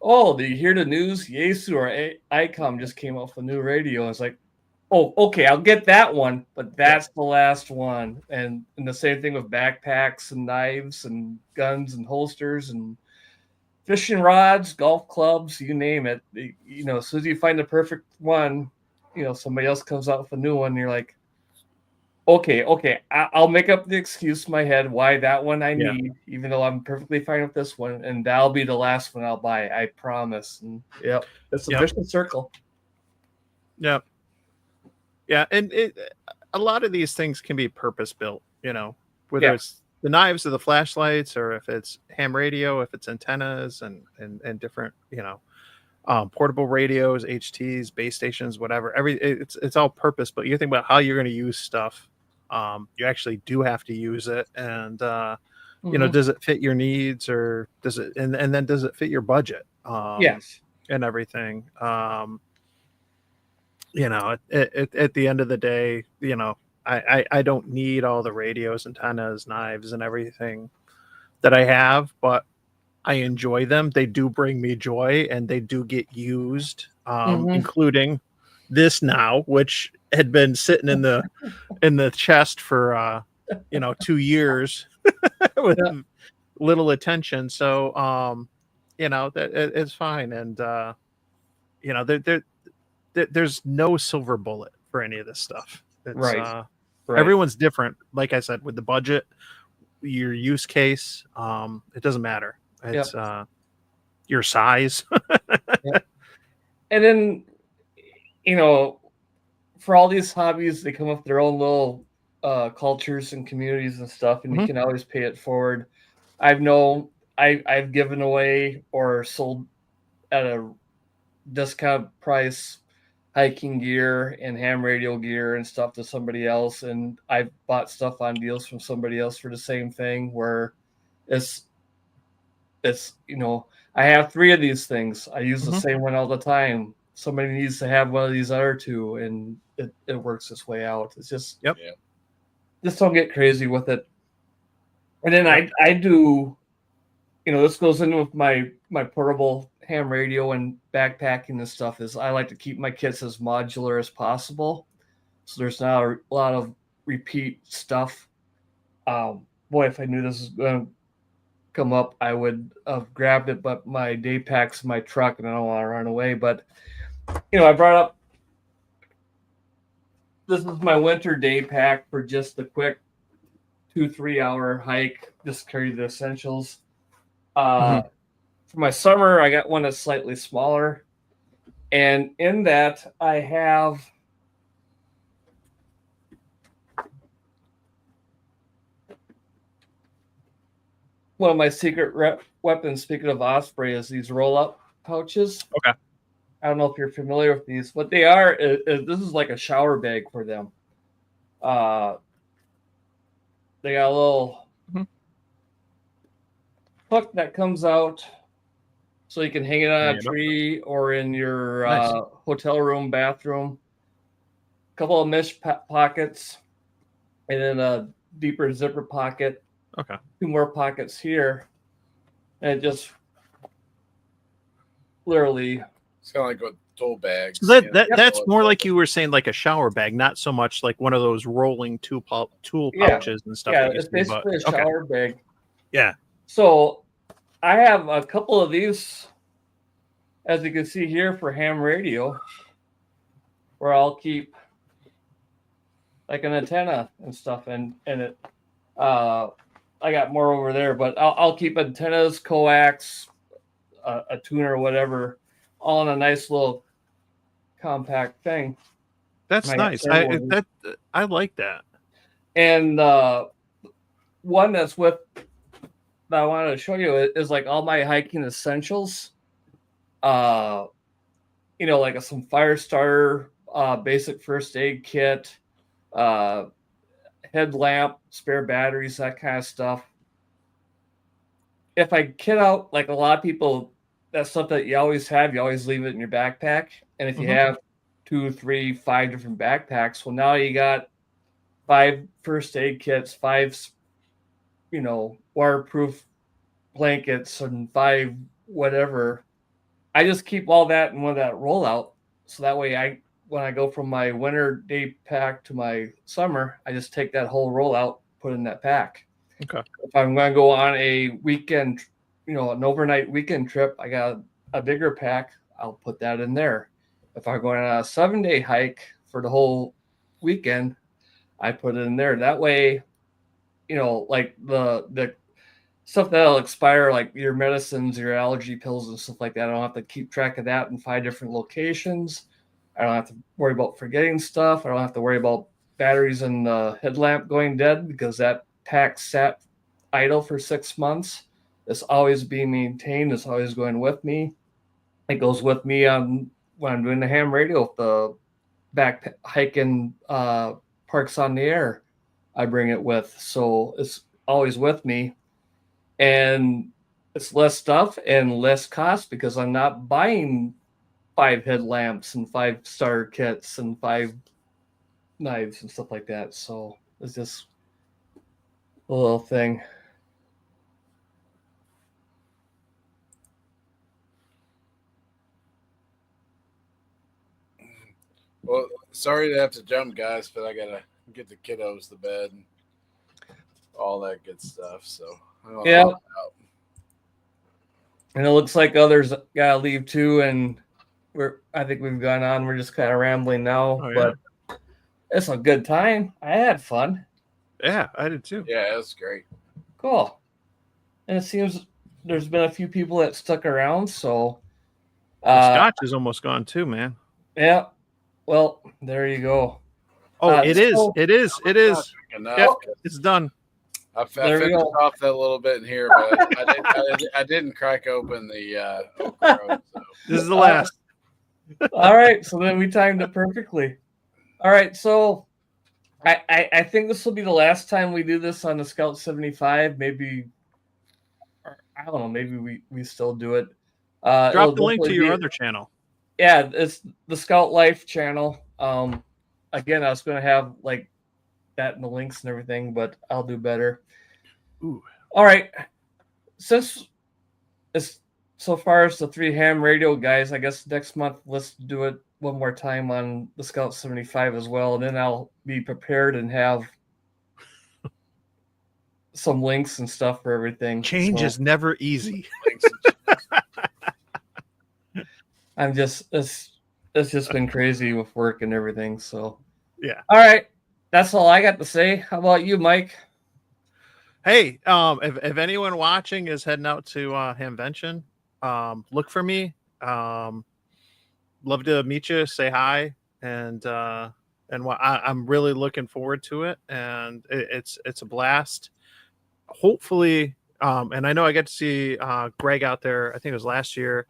Oh, did you hear the news? Yaesu or ICOM just came up with a new radio. It's like, oh, okay, I'll get that one, but that's the last one. And the same thing with backpacks and knives and guns and holsters and fishing rods, golf clubs, you name it. As soon as you find the perfect one, somebody else comes out with a new one, and you're like, okay, I'll make up the excuse in my head why that one I need, even though I'm perfectly fine with this one, and that'll be the last one I'll buy. I promise. And it's a vicious circle. Yep. Yeah, and a lot of these things can be purpose built. Whether it's the knives or the flashlights, or if it's ham radio, if it's antennas and different, portable radios, HTs, base stations, whatever. It's all purpose, but you think about how you're going to use stuff. You actually do have to use it, and does it fit your needs, or does it, and then does it fit your budget? Yes, and everything. At the end of the day, I don't need all the radios, antennas, knives, and everything that I have, but I enjoy them. They do bring me joy, and they do get used, including this now, which had been sitting in the chest for 2 years with little attention. So that it's fine, and there's no silver bullet for any of this stuff. It's, right. Everyone's different. Like I said, with the budget, your use case, it doesn't matter. It's your size. And then, for all these hobbies, they come up with their own little cultures and communities and stuff, and you can always pay it forward. I've given away or sold at a discount price hiking gear and ham radio gear and stuff to somebody else, and I've bought stuff on deals from somebody else for the same thing, where it's I have 3 of these things. I use the same one all the time. somebody needs to have one of these other two, and it works its way out. It's just just don't get crazy with it. And then I do, this goes in with my portable ham radio and backpacking and stuff. Is I like to keep my kits as modular as possible, so there's not a lot of repeat stuff. Boy, if I knew this was going to come up, I would have grabbed it, but my day pack's in my truck and I don't want to run away. But I brought up, this is my winter day pack for just the quick 2-3 hour hike. Just carry the essentials. For my summer, I got one that's slightly smaller, and in that I have one of my secret weapons, speaking of Osprey, is these roll-up pouches. Okay. I don't know if you're familiar with these. What they are is this is like a shower bag for them. They got a little hook that comes out so you can hang it on a tree or in your hotel room, bathroom. A couple of mesh pockets, and then a deeper zipper pocket. Okay. 2 more pockets here, and it just literally. It's kind of like with tool bags. So that's more like you were saying, like a shower bag, not so much like one of those rolling tool pouches and stuff. Yeah, it's basically a shower bag. Yeah. So I have a couple of these, as you can see here, for ham radio, where I'll keep like an antenna and stuff, and it. I got more over there, but I'll keep antennas, coax, a tuner, whatever, all in a nice little compact thing. That's nice. I like that. And one that's with that I wanted to show you is like all my hiking essentials. Like some fire starter, basic first aid kit, headlamp, spare batteries, that kind of stuff. If I kit out, like a lot of people, that's stuff that you always leave it in your backpack. And if you have 2, 3, 5 different backpacks, well, now you got 5 first aid kits, 5, waterproof blankets, and 5 whatever. I just keep all that in one of that rollout. So that way when I go from my winter day pack to my summer, I just take that whole rollout, put it in that pack. Okay. If I'm going to go on a weekend, an overnight weekend trip, I got a bigger pack, I'll put that in there. If I'm going on a 7-day hike for the whole weekend, I put it in there. That way, like the stuff that'll expire, like your medicines, your allergy pills and stuff like that, I don't have to keep track of that in 5 different locations. I don't have to worry about forgetting stuff. I don't have to worry about batteries in the headlamp going dead because that pack sat idle for 6 months. It's always being maintained. It's always going with me. It goes with me when I'm doing the ham radio, the back hiking Parks on the Air. I bring it with. So it's always with me. And it's less stuff and less cost because I'm not buying 5 headlamps and 5 starter kits and 5 knives and stuff like that. So it's just a little thing. Well, sorry to have to jump, guys, but I gotta get the kiddos to bed and all that good stuff. So yeah, and it looks like others gotta leave too, and I think we've gone on. We're just kind of rambling now, but it's a good time. I had fun. Yeah, I did too. Yeah, it was great. Cool. And it seems there's been a few people that stuck around. So Scotch is almost gone too, man. Yeah. Well, there you go. Oh, it is. Yep, it's done. I finished off that little bit in here, but I didn't crack open the Oak Road, so. This is the last. All right, so then we timed it perfectly. All right, so I think this will be the last time we do this on the Scout 75. Maybe, I don't know, maybe we still do it. Drop the link to your other channel. Yeah, it's the Scout Life channel. Again, I was going to have like that in the links and everything, but I'll do better. Ooh. All right. Since it's so far as the 3 ham radio guys, I guess next month let's do it one more time on the Scout 75 as well, and then I'll be prepared and have some links and stuff for everything. Change is never easy. I'm just it's just been crazy with work and everything. So yeah. All right. That's all I got to say. How about you, Mike? Hey, if anyone watching is heading out to Hamvention, look for me. Love to meet you, say hi, and I'm really looking forward to it, and it's a blast. Hopefully, and I know I get to see Greg out there. I think it was last year,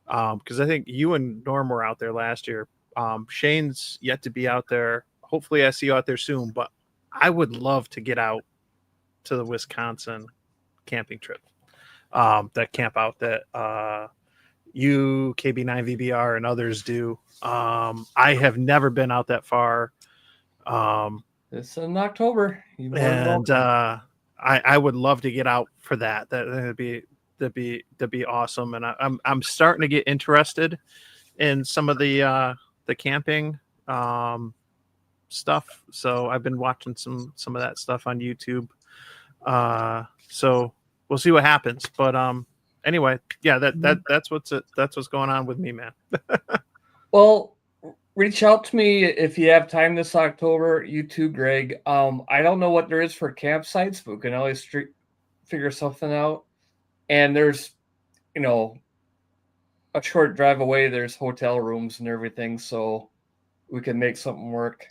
because I think you and Norm were out there last year. Shane's yet to be out there. Hopefully, I see you out there soon. But I would love to get out to the Wisconsin camping trip. That camp out that you, KB9VBR, and others do. I have never been out that far. It's in October. And I would love to get out for that. That'd be awesome. And I'm starting to get interested in some of the camping stuff. So I've been watching some of that stuff on YouTube. So we'll see what happens. But anyway, yeah, that's what's going on with me, man. Well, reach out to me if you have time this October. You too, Greg. I don't know what there is for campsites, but we can always figure something out. And there's, a short drive away. There's hotel rooms and everything, so we can make something work.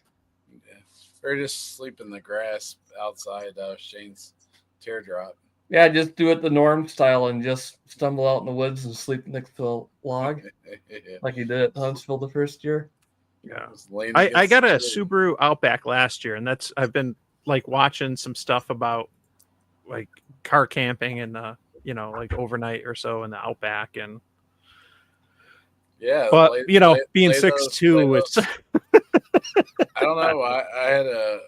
Yeah. Or just sleep in the grass outside Shane's teardrop. Yeah, just do it the Norm style and just stumble out in the woods and sleep next to a log, like he did at Huntsville the first year. Yeah, I got a Subaru Outback last year, and I've been like watching some stuff about like car camping and like overnight or so in the Outback, and yeah, but being 6'2", it's I don't know. I had a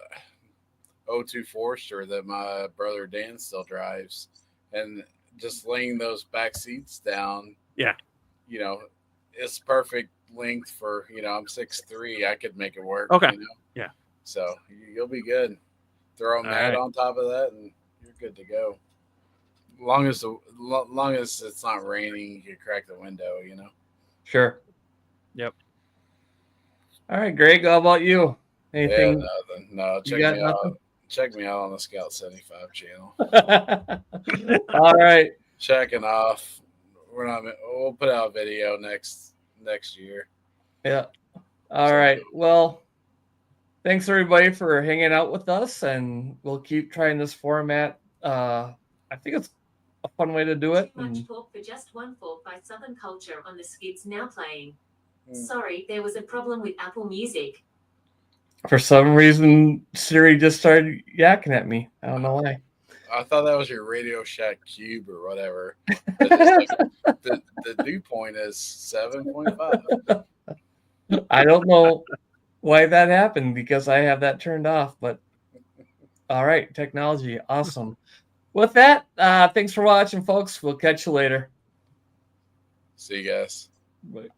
02 Forester that my brother Dan still drives, and just laying those back seats down. Yeah, it's perfect length for I'm 6'3". I could make it work. Okay. Yeah. So you'll be good. Throw a mat on top of that, and you're good to go. Long as it's not raining, you can crack the window. Sure. Yep. All right, Greg. How about you? Anything? Yeah, nothing. No, check me out on the Scout 75 channel. All right. Checking off. We'll put out a video next year. Yeah. All right. Well, thanks everybody for hanging out with us, and we'll keep trying this format. I think it's a fun way to do it. Too much talk for just one fork by Southern Culture on the skids now playing. Sorry, there was a problem with Apple Music. For some reason, Siri just started yakking at me. I don't know why. I thought that was your Radio Shack Cube or whatever. The dew point is 7.5. I don't know why that happened because I have that turned off. But all right, technology, awesome. With that, thanks for watching, folks. We'll catch you later. See you guys. Bye.